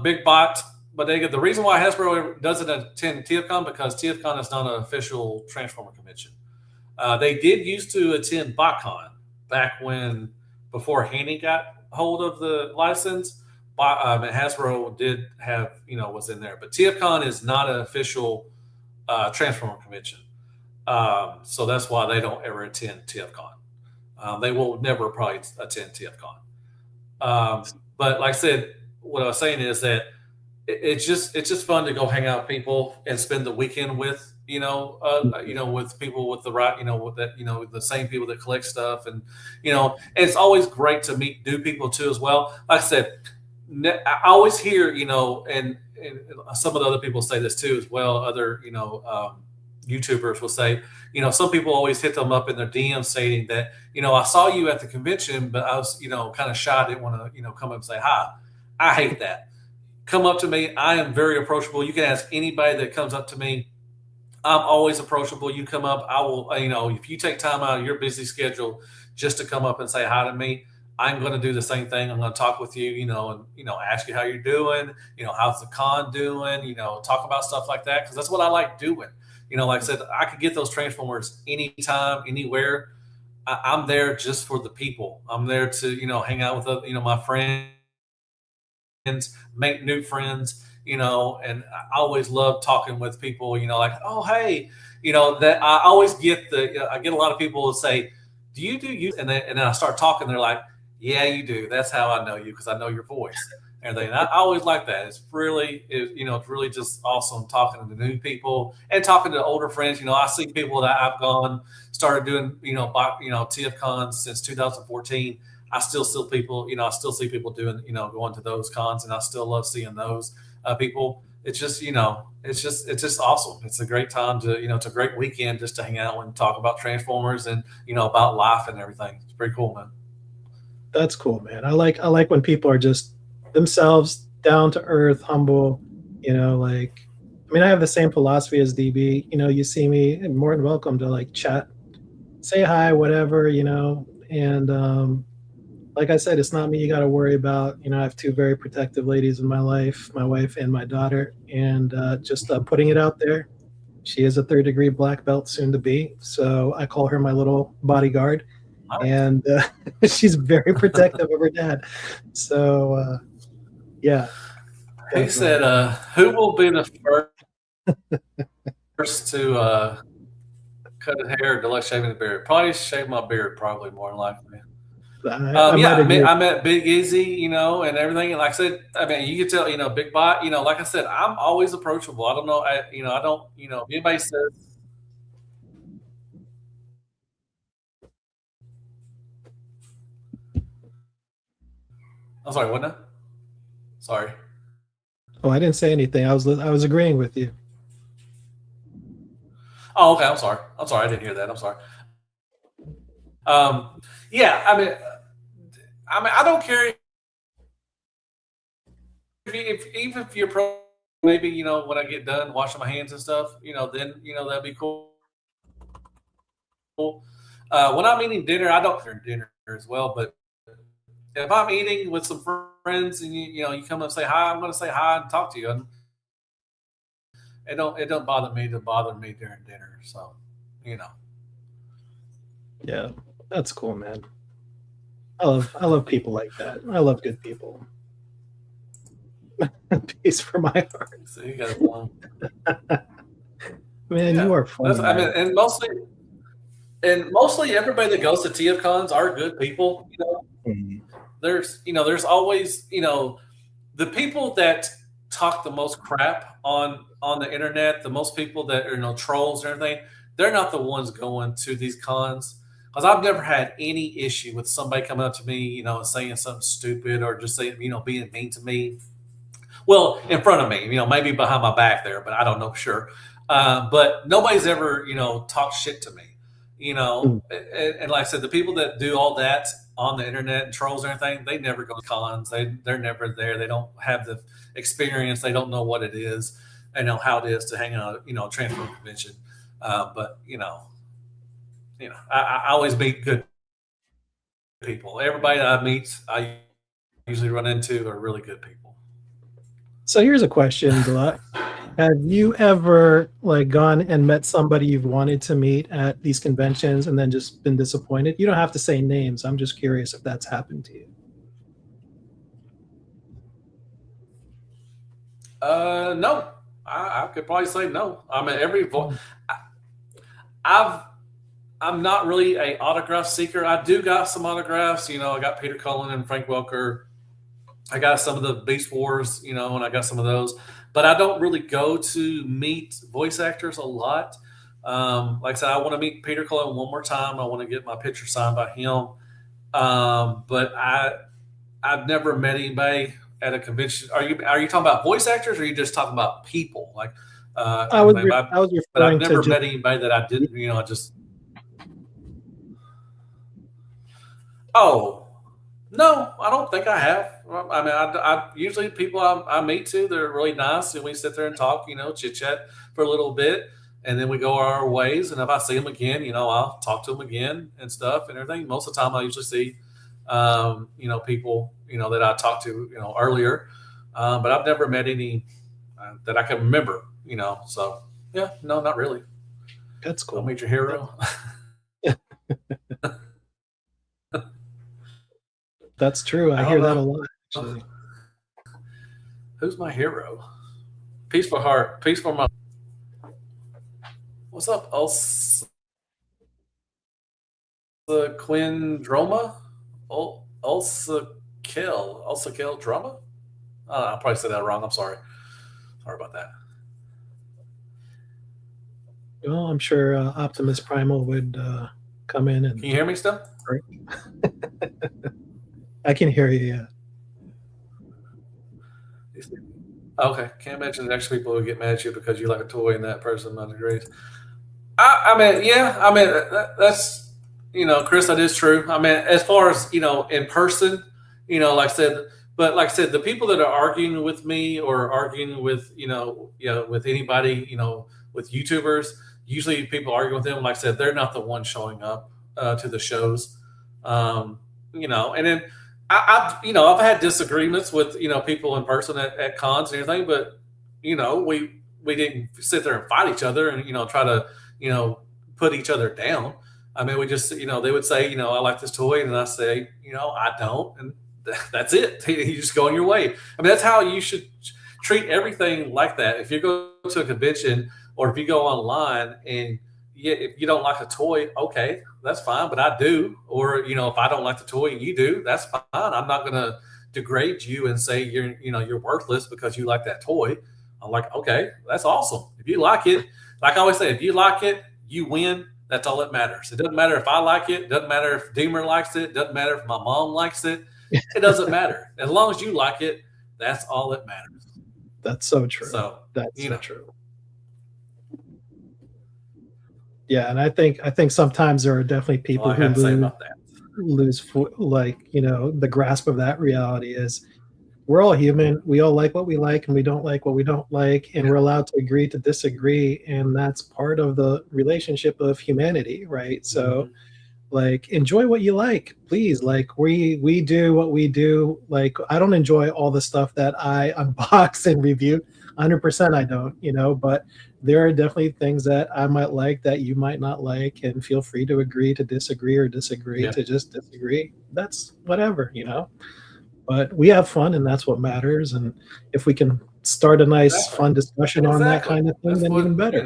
Big bot, but the reason why Hasbro doesn't attend TFcon because TFcon is not an official Transformer convention. They did used to attend BotCon back before Haney got hold of the license. Hasbro did have, was in there, but TFcon is not an official Transformer convention. So that's why they don't ever attend TFcon. They will never probably attend TFcon. But like I said, what I was saying is that it's just fun to go hang out with people and spend the weekend with, with people with the right, with that, the same people that collect stuff. And it's always great to meet new people too, as well. Like I said, I always hear, and some of the other people say this too as well. Other, YouTubers will say, some people always hit them up in their DM stating that, I saw you at the convention, but I was, kind of shy. I didn't want to, come up and say hi. I hate that. Come up to me. I am very approachable. You can ask anybody that comes up to me. I'm always approachable. You come up, I will, if you take time out of your busy schedule just to come up and say hi to me, I'm going to do the same thing. I'm going to talk with you, and ask you how you're doing, how's the con doing, talk about stuff like that. Cause that's what I like doing. Like I said, I could get those Transformers anytime, anywhere. I'm there just for the people. I'm there to, hang out with, my friends, make new friends, and I always love talking with people, like, oh, hey, that I always get I get a lot of people to say, do you do you? And then I start talking. They're like, yeah, you do. That's how I know you because I know your voice and everything. And I always like that. It's really just awesome talking to new people and talking to older friends. I see people that I've gone started doing TFcon since 2014. I still see people doing going to those cons, and I still love seeing those people. It's just awesome. It's a great time it's a great weekend just to hang out and talk about Transformers and about life and everything. It's pretty cool, man. That's cool, man. I like when people are just themselves, down to earth, humble. Like, I mean, I have the same philosophy as DB. You see me, and more than welcome to like chat, say hi, whatever. And like I said, it's not me you got to worry about. I have two very protective ladies in my life, my wife and my daughter, and just putting it out there. She is a third-degree black belt, soon to be. So I call her my little bodyguard, Nice. and she's very protective of her dad. So yeah, He said, definitely. "Who will be the first to cut his hair, deluxe shaving the beard? Probably shave my beard, probably more than likely." I Yeah, might agree. I met Big Izzy, and everything. And like I said, I mean, you could tell, Big Bot, like I said, I'm always approachable. I don't know, I don't, if anybody says, I'm sorry, what now? Sorry. Oh, I didn't say anything. I was agreeing with you. Oh, okay. I'm sorry. I'm sorry. I didn't hear that. I'm sorry. Yeah, I don't care if even if you're maybe when I get done washing my hands and stuff, then that'd be cool. When I'm eating dinner, I don't dinner as well, but if I'm eating with some friends and you come up and say hi, I'm going to say hi and talk to you. And it don't bother me to bother me during dinner. So, you know. Yeah, that's cool, man. I love people like that. I love good people. Peace for my heart. So you got one. Man, you Yeah. are That's funny, I mean, man. and mostly everybody that goes to TFcons are good people. Mhm. There's always, the people that talk the most crap on the internet, the most people that are trolls and everything, they're not the ones going to these cons. Because I've never had any issue with somebody coming up to me, and saying something stupid or just saying, being mean to me. Well, in front of me, maybe behind my back there, but I don't know for sure. But nobody's ever, talked shit to me, Mm. and like I said, the people that do all that on the internet and trolls and everything, they never go to cons. They're never there. They don't have the experience. They don't know what it is. They know how it is to hang out, a transfer convention. But I always meet good people. Everybody that I meet, I usually run into are really good people. So here's a question, Glut. Have you ever like gone and met somebody you've wanted to meet at these conventions and then just been disappointed? You don't have to say names. I'm just curious if that's happened to you. No, I could probably say no. I mean, Mm. I've I'm not really a autograph seeker. I do got some autographs. I got Peter Cullen and Frank Welker. I got some of the Beast Wars, and I got some of those. But I don't really go to meet voice actors a lot. Like I said, I want to meet Peter Cullen one more time. I want to get my picture signed by him. But I've never met anybody at a convention. Are you talking about voice actors, or are you just talking about people? Like, I was re- I was but I've referring to never just met anybody that I didn't. I just Oh, no, I don't think I have. I mean, I usually people I meet too, they're really nice, and we sit there and talk, chit chat for a little bit, and then we go our ways. And if I see them again, I'll talk to them again and stuff and everything. Most of the time, I usually see, people, that I talked to, earlier, but I've never met any that I can remember, So yeah, no, not really. that's I'll cool. meet your That's hero. that's true. I I don't hear that a know. lot actually. Who's my hero? Peaceful heart, peaceful my. What's up, Quindroma, Ulsakel drama. I probably said that wrong. I'm sorry. Sorry about that. Well, I'm sure Optimus Primal would come in and. Can you hear me still? I can hear you. Yeah. Okay. Can't imagine the next people who get mad at you because you like a toy and that person agrees. I mean, yeah. I mean, that's Chris, that is true. I mean, as far as in person, like I said, but like I said, the people that are arguing with me or arguing with with anybody, with YouTubers, usually people arguing with them. Like I said, they're not the ones showing up to the shows. And then I've had disagreements with people in person at cons and everything, but we didn't sit there and fight each other and try to put each other down. I mean, we just they would say I like this toy, and I say I don't, and that's it. You just go on your way. I mean, that's how you should treat everything like that. If you go to a convention or if you go online and if you don't like a toy, okay, that's fine, but I do. Or if I don't like the toy and you do, that's fine. I'm not going to degrade you and say you're worthless because you like that toy. I'm like, okay, that's awesome. If you like it, like I always say, if you like it, you win. That's all that matters. It doesn't matter if I like it. It doesn't matter if Deemer likes it. It doesn't matter if my mom likes it. It doesn't matter. As long as you like it, that's all that matters. That's so true. So that's so true. Yeah, and I think sometimes there are definitely people who lose like the grasp of that reality is we're all human. We all like what we like and we don't like what we don't like, and we're allowed to agree to disagree, and that's part of the relationship of humanity, right? So like enjoy what you like, please. Like we do what we do. Like I don't enjoy all the stuff that I unbox and review. 100% I don't, but there are definitely things that I might like that you might not like, and feel free to agree to disagree or disagree to just disagree. That's whatever, but we have fun, and that's what matters. And if we can start a nice fun discussion on that kind of thing, then even better.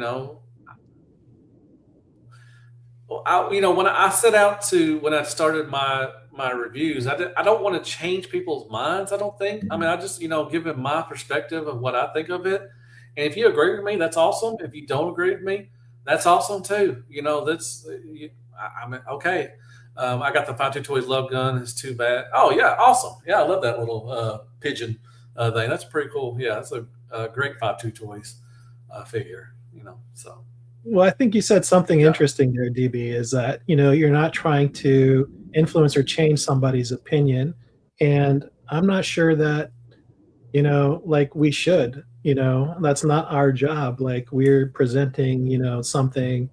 When I set out to when I started my reviews, I don't want to change people's minds. I don't think. I mean, I just give them my perspective of what I think of it. And if you agree with me, that's awesome. If you don't agree with me, that's awesome too. That's I mean, okay. I got the 5.2 Toys Love Gun. It's too bad. Oh yeah, awesome. Yeah, I love that little pigeon thing. That's pretty cool. Yeah, that's a great 5.2 Toys figure. So. Well, I think you said something interesting there, DB, is that, you're not trying to influence or change somebody's opinion. And I'm not sure that, like we should, that's not our job. Like we're presenting, something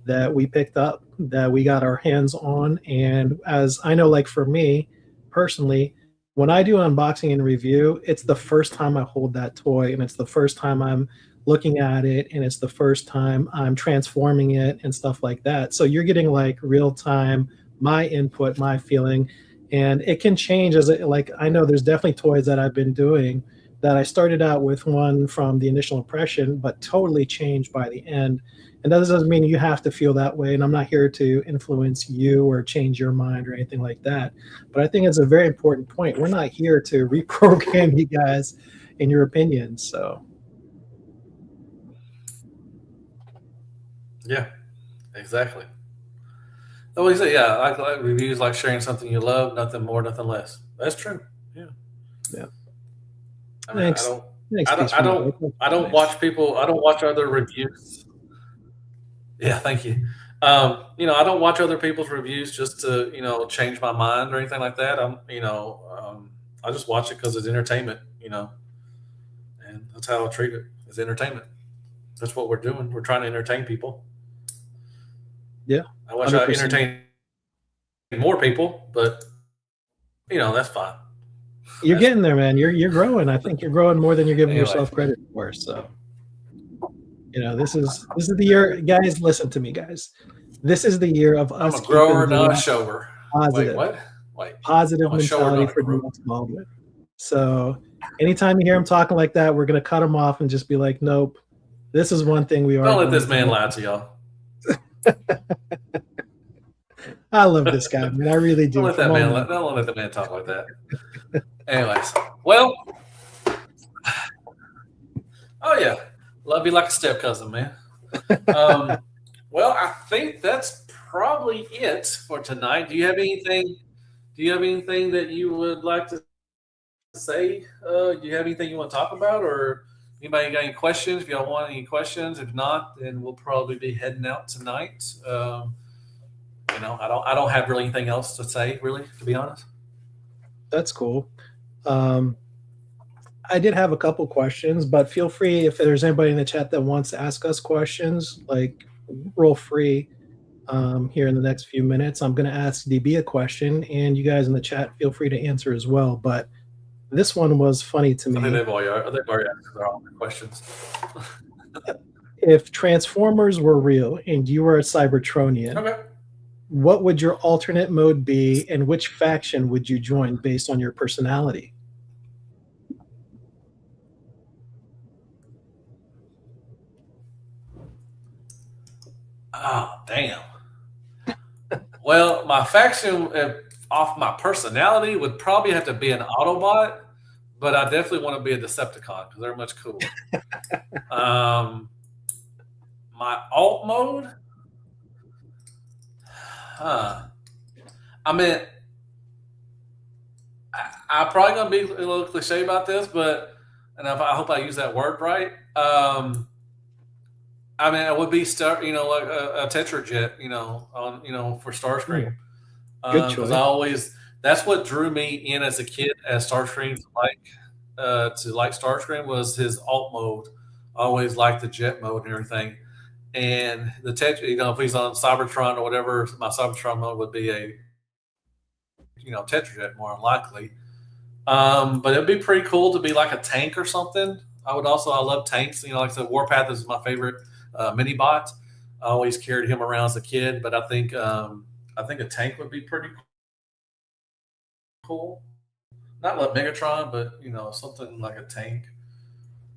that we picked up, that we got our hands on. And as I know, like for me personally, when I do unboxing and review, it's the first time I hold that toy, and it's the first time I'm looking at it, and it's the first time I'm transforming it and stuff like that. So you're getting like real time, my input, my feeling, and it can change as it, like I know there's definitely toys that I've been doing that I started out with one from the initial impression, but totally changed by the end. And that doesn't mean you have to feel that way. And I'm not here to influence you or change your mind or anything like that. But I think it's a very important point. We're not here to reprogram you guys in your opinions. So. Yeah, exactly. Oh, you say, yeah, like reviews, like sharing something you love, nothing more, nothing less. That's true. Yeah. Yeah. I mean, I don't watch people. I don't watch other reviews. Yeah, thank you. I don't watch other people's reviews just to change my mind or anything like that. I just watch it because it's entertainment. And that's how I treat it. It's entertainment. That's what we're doing. We're trying to entertain people. Yeah, I wish 100%. I entertained more people, but that's fine. You're getting there, man. You're growing. I think you're growing more than you're giving yourself credit for. So, this is the year, guys. Listen to me, guys. This is the year of us. I'm a grower, not a shower. Positive. Wait, what? Wait. Positive mentality for Deluxe Baldwin. So, anytime you hear him talking like that, we're gonna cut him off and just be like, nope. This is one thing we are. Don't let this man lie to y'all. I love this guy, man. I really Don't do. let From that all man. my Don't let the man talk like that. Anyways, well, oh yeah, love you like a step cousin, man. Um, well, I think that's probably it for tonight. Do you have anything? Do you have anything that you would like to say? Do you have anything you want to talk about, or anybody got any questions? If y'all want any questions, if not, then we'll probably be heading out tonight. I don't have really anything else to say, really, to be honest. That's cool. Um, I did have a couple questions, but feel free if there's anybody in the chat that wants to ask us questions, like roll free here in the next few minutes. I'm going to ask DB a question, and you guys in the chat feel free to answer as well. But this one was funny to I think me. they've already answered all their questions. If Transformers were real and you were a Cybertronian, Okay. what would your alternate mode be, and which faction would you join based on your personality? Oh, damn. Well, my faction off my personality would probably have to be an Autobot, but I definitely want to be a Decepticon because they're much cooler. um, my alt mode, huh? I mean, I'm probably gonna be a little cliche about this, but I hope I use that word right. I mean, it would be like a Tetrajet, for Starscream, Good because choice. that's what drew me in as a kid as Starscream to like Starscream was his alt mode. I always liked the jet mode and everything. And the Tetra, if he's on Cybertron or whatever, my Cybertron mode would be a Tetrajet more than likely. But it'd be pretty cool to be like a tank or something. I love tanks. Like I said, Warpath is my favorite mini bot. I always carried him around as a kid, but I think a tank would be pretty cool. Not like Megatron, but something like a tank.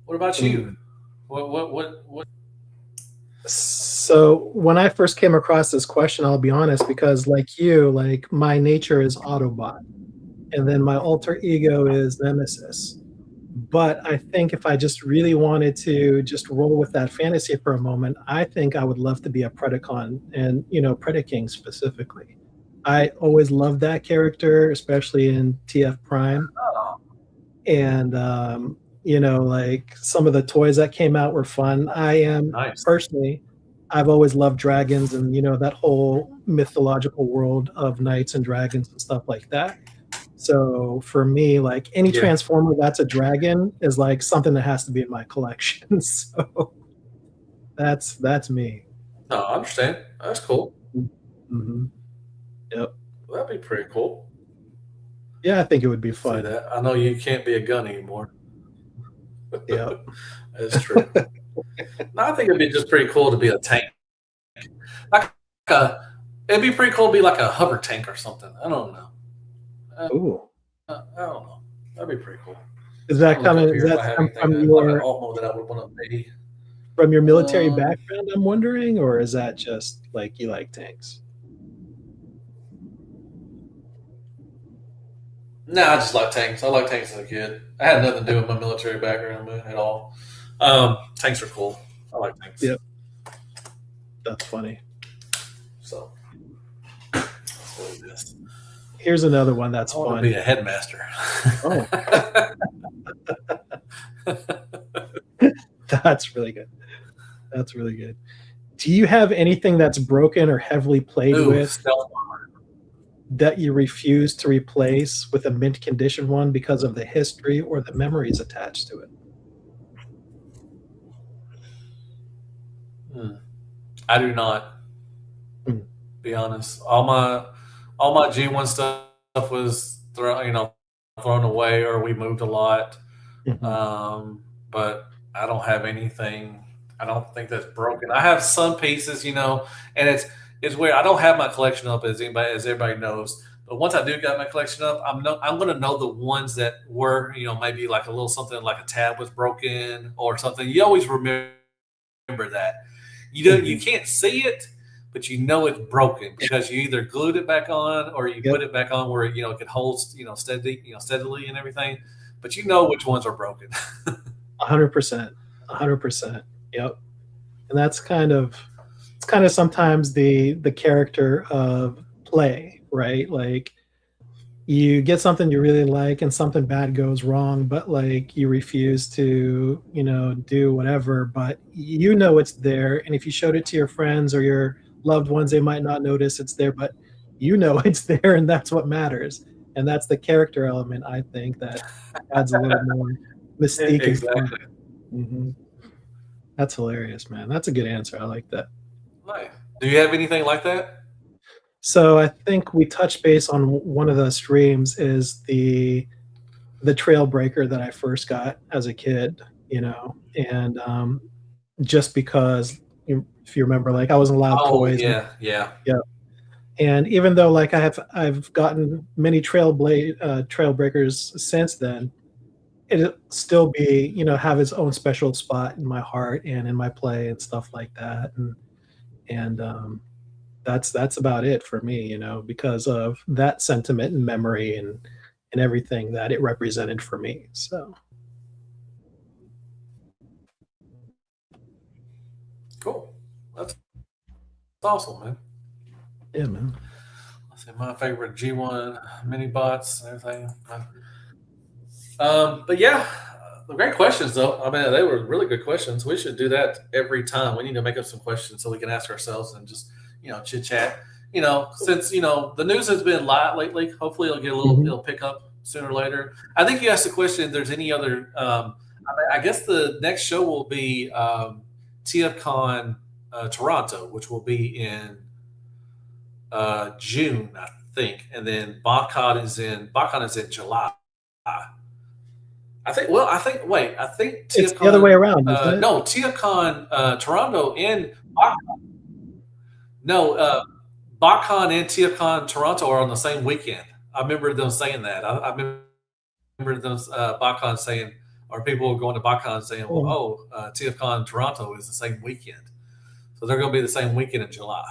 What about you? What? So when I first came across this question, I'll be honest, because like you, like my nature is Autobot, and then my alter ego is Nemesis. But I think if I just really wanted to just roll with that fantasy for a moment, I think I would love to be a Predacon, and Predaking specifically. I always loved that character, especially in TF Prime. Oh, And like some of the toys that came out were fun. I am nice. personally, I've always loved dragons, and that whole mythological world of knights and dragons and stuff like that. So for me, like any Yeah. Transformer that's a dragon is like something that has to be in my collection. So that's me. No, I understand. That's cool. Mm-hmm. Yep. Well, that'd be pretty cool. Yeah, I think it would be See fun. that? I know you can't be a gun anymore. Yeah. That's true. No, I think it'd be just pretty cool to be a tank. It'd be pretty cool to be like a hover tank or something. I don't know. Ooh. I don't know. That'd be pretty cool. Is that coming? Is that from your alt mode that I would want to be? From your military background, I'm wondering, or is that just like you like tanks? No, I just like tanks. I like tanks as a kid. I had nothing to do with my military background at all. Tanks are cool. I like tanks. Yep. That's funny. So that's what it is. Here's another one that's I want fun. to be a headmaster. Oh. That's really good. That's really good. Do you have anything that's broken or heavily played with that you refuse to replace with a mint condition one because of the history or the memories attached to it? I do not. Be honest. All my G1 stuff was thrown away, or we moved a lot. Mm-hmm. But I don't have anything. I don't think that's broken. I have some pieces, and it's weird. I don't have my collection up as everybody knows. But once I do got my collection up, I'm going to know the ones that were, maybe like a little something like a tab was broken or something. You always remember that. You can't see it, but you know it's broken because you either glued it back on or you Yep. put it back on where it can hold steadily and everything. But you know which ones are broken. 100%. 100%. Yep. And that's kind of it's kind of sometimes the character of play, right? Like you get something you really like and something bad goes wrong, but like you refuse to, do whatever, but you know it's there. And if you showed it to your friends or your loved ones, they might not notice it's there, but you know it's there and that's what matters. And that's the character element, I think, that adds a little more mystique and fun. Exactly. Hmm. That's hilarious, man. That's a good answer. I like that. Nice. Do you have anything like that? So I think we touched base on one of the streams is the Trailbreaker that I first got as a kid, and just because if you remember, like I wasn't allowed Oh toys. yeah, yeah. Yeah, and even though like I've gotten many Trailbreakers since then, it'll still be have its own special spot in my heart and in my play and stuff like that, and that's about it for me, because of that sentiment and memory and everything that it represented for me. So Cool. That's awesome, man. yeah, man. Let's see, my favorite G1 mini bots and everything. But yeah, great questions though. I mean, they were really good questions. We should do that every time. We need to make up some questions so we can ask ourselves and just chit chat. Since the news has been light lately, hopefully it'll get a little, Mhm. it'll pick up sooner or later. I think you asked the question if there's any other. I guess the next show will be TFcon Toronto, which will be in June, I think, and then BotCon is in July. I think. Well, I think. Wait, I think It's the other way TFcon. around, isn't it? No, TFcon Toronto and no, BotCon and TFcon Toronto are on the same weekend. I remember them saying that. I remember those BotCon saying, or people going to BotCon saying, "Well, Oh, TFcon Toronto is the same weekend, so they're going to be the same weekend in July."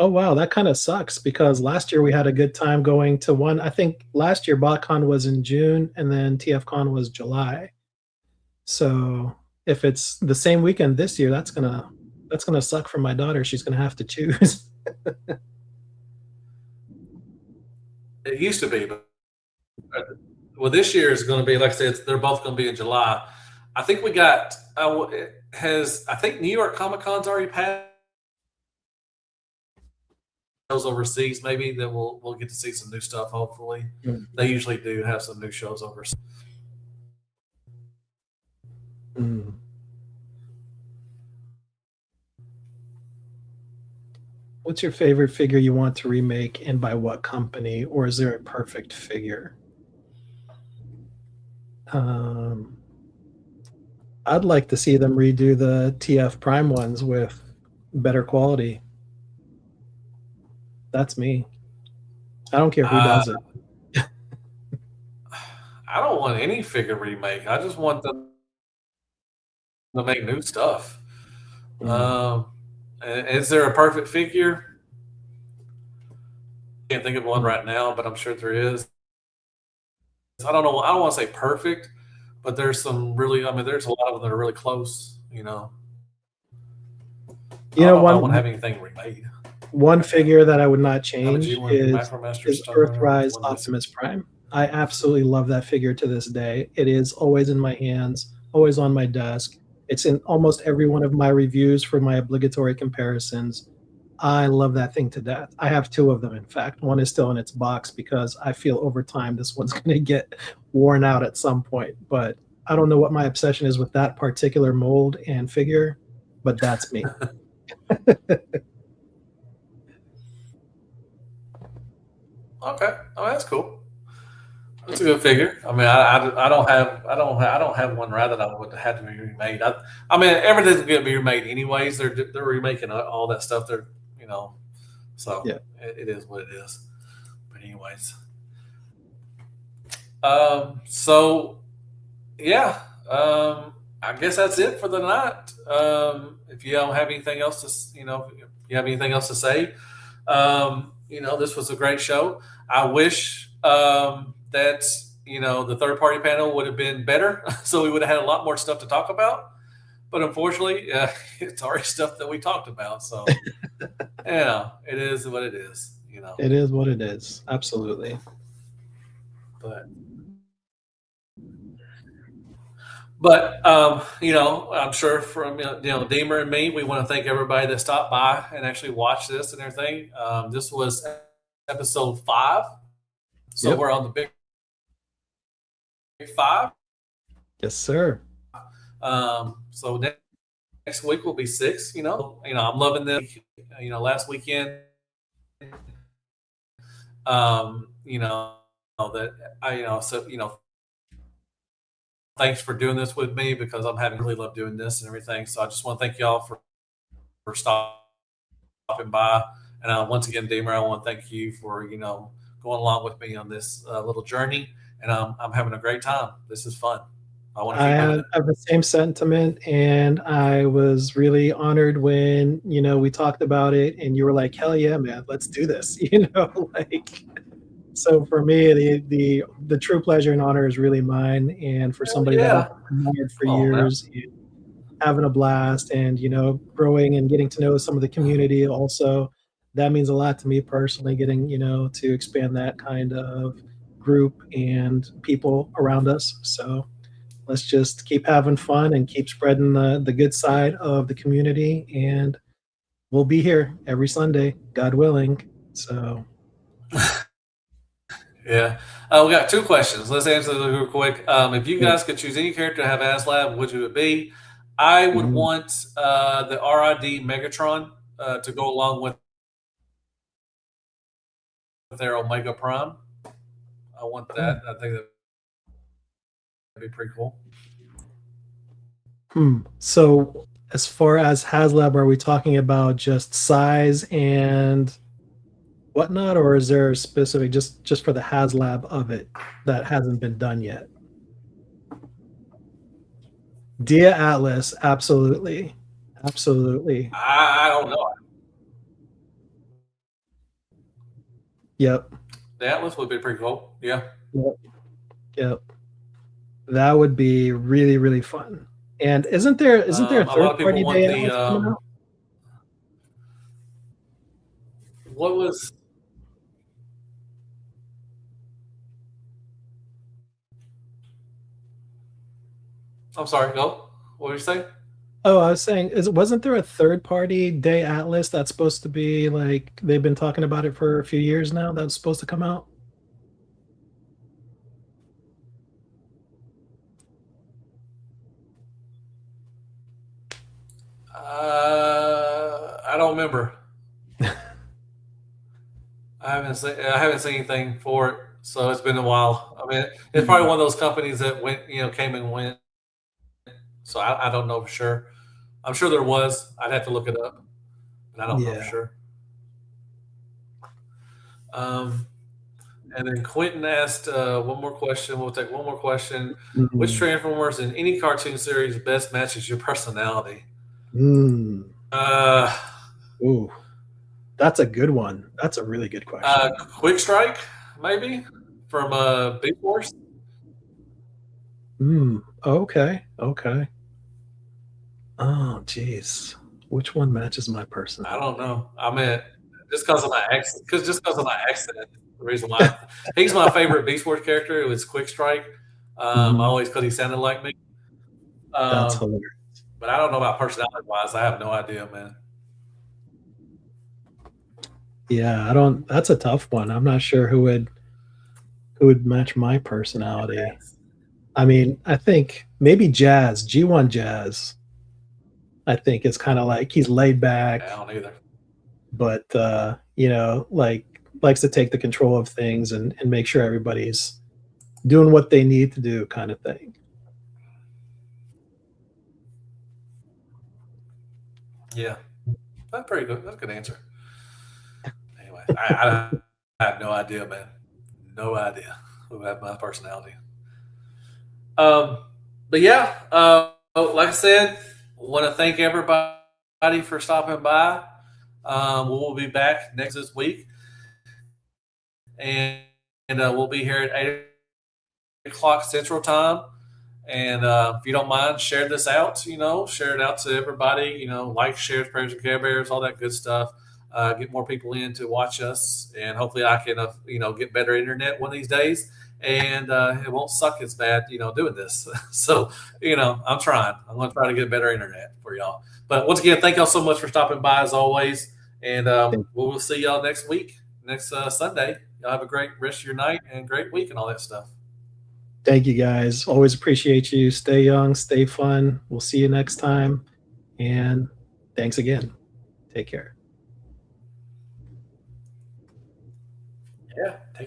oh wow, that kind of sucks because last year we had a good time going to one. I think last year BotCon was in June and then TFCon was July. So if it's the same weekend this year, that's gonna suck for my daughter. She's gonna have to choose. It used to be, but well, this year is going to be like I said. They're both going to be in July. I think we got has I think New York Comic Con's already passed. Shows overseas, maybe that we'll get to see some new stuff. Hopefully, they usually do have some new shows overseas. Mm. What's your favorite figure you want to remake and by what company, or is there a perfect figure? Um, I'd like to see them redo the TF Prime ones with better quality. That's me. I don't care who Uh, does it. I don't want any figure remake. I just want them to make new stuff. Mm. Um, is there a perfect figure? Can't think of one Mm. right now, but I'm sure there is. I don't know. I don't want to say perfect, but there's some really. I mean, there's a lot of them that are really close. I You don't know, know if I want to one have anything remade. one figure that I would not Have a change G1 is Macromaster is Stunner, Earthrise one missing. Optimus Prime. I absolutely love that figure to this day. It is always in my hands, always on my desk. It's in almost every one of my reviews for my obligatory comparisons. I love that thing to death. I have two of them, in fact. One is still in its box because I feel over time this one's going to get worn out at some point. But I don't know what my obsession is with that particular mold and figure, but that's me. Okay, oh, that's cool. That's a good figure. I mean, I don't have one right that I would have to be remade. I mean, everything's going to be remade anyways. They're remaking all that stuff. So Yeah. it is what it is. But anyways, so yeah. I guess that's it for the night. If you don't have anything else to, if you have anything else to say, this was a great show. I wish that the third party panel would have been better, so we would have had a lot more stuff to talk about. But unfortunately, it's already stuff that we talked about. So yeah, it is what it is. It is what it is. Absolutely. But But I'm sure from Deemer and me, we want to thank everybody that stopped by and actually watched this and everything. This was episode 5, so Yep. we're on the big 5. Yes, sir. So next week will be 6. I'm loving this. Last weekend, that thanks for doing this with me because I'm having really love doing this and everything. So I just want to thank y'all for stopping by. And once again, Damer, I want to thank you for going along with me on this little journey. And I'm having a great time. This is fun. I want to I keep doing have the same sentiment, and I was really honored when we talked about it, and you were like, "Hell yeah, man, let's do this!" like. So for me, the true pleasure and honor is really mine, and for it. somebody that I've Yeah. admired for Come on, man. years, and having a blast, and growing and getting to know some of the community also, that means a lot to me personally. Getting to expand that kind of group and people around us. So let's just keep having fun and keep spreading the good side of the community, and we'll be here every Sunday, God willing. So Yeah. We got 2 questions. Let's answer those real quick. If you yeah. guys could choose any character to have ASLab, which would it be? I would Mm. want the RID Megatron to go along with their Omega Prime. I want that. I think that'd be pretty cool. So as far as HasLab, are we talking about just size and whatnot, or is there a specific just for the HasLab of it that hasn't been done yet? Dia Atlas, absolutely, absolutely. I don't know. Yep, The Atlas would be pretty cool. Yeah. yep, yep. That would be really really fun. And isn't there a A lot third of people party want Dia the Atlas coming out? what was. I'm sorry. Go. What were you saying? Oh, I was saying, wasn't there a third party Day Atlas that's supposed to be like they've been talking about it for a few years now that's supposed to come out? I don't remember. I haven't seen anything for it, so it's been a while. I mean, it's probably one of those companies that came and went. So I don't know for sure. I'm sure there was. I'd have to look it up, but I don't know for Yeah. sure. Um, and then Quentin asked one more question. We'll take one more question. Which Mm. Transformers in any cartoon series best matches your personality? Mm. Uh, Ooh, that's a good one. That's a really good question. Quick Strike, maybe from Big Force. Okay. Okay. Oh, geez. Which one matches my I personality? don't know. I mean, just because of my accent, the reason why he's my favorite Beast Wars character. It was Quick Strike. Mhm. Always because he sounded like me. That's Um, hilarious. but I don't know about personality wise. I have no idea, man. Yeah, I don't. That's a tough one. I'm not sure who would match my personality. I mean, I think maybe Jazz, G1 Jazz. I think it's kind of like he's laid I back, don't either. but like likes to take the control of things and make sure everybody's doing what they need to do, kind of thing. Yeah, that's pretty good. That's a good answer. Anyway, I have no idea, man. No idea who had my personality. Um, but yeah. like I said, want to thank everybody for stopping by. We'll be back next this week, and, we'll be here at 8 o'clock Central Time. And if you don't mind, share this out. Share it out to everybody. Like, shares, prayers, and care bears, all that good stuff. Get more people in to watch us, and hopefully, I can get better internet one of these days, and it won't suck as bad doing this. So I'm trying. I'm going to try to get better internet for y'all. But once again, thank y'all so much for stopping by as always, and we'll see y'all next week, next Sunday. Y'all have a great rest of your night and great week and all that stuff. Thank you guys. Always appreciate you. Stay young, stay fun. We'll see you next time. And thanks again. Take care. Yeah. Take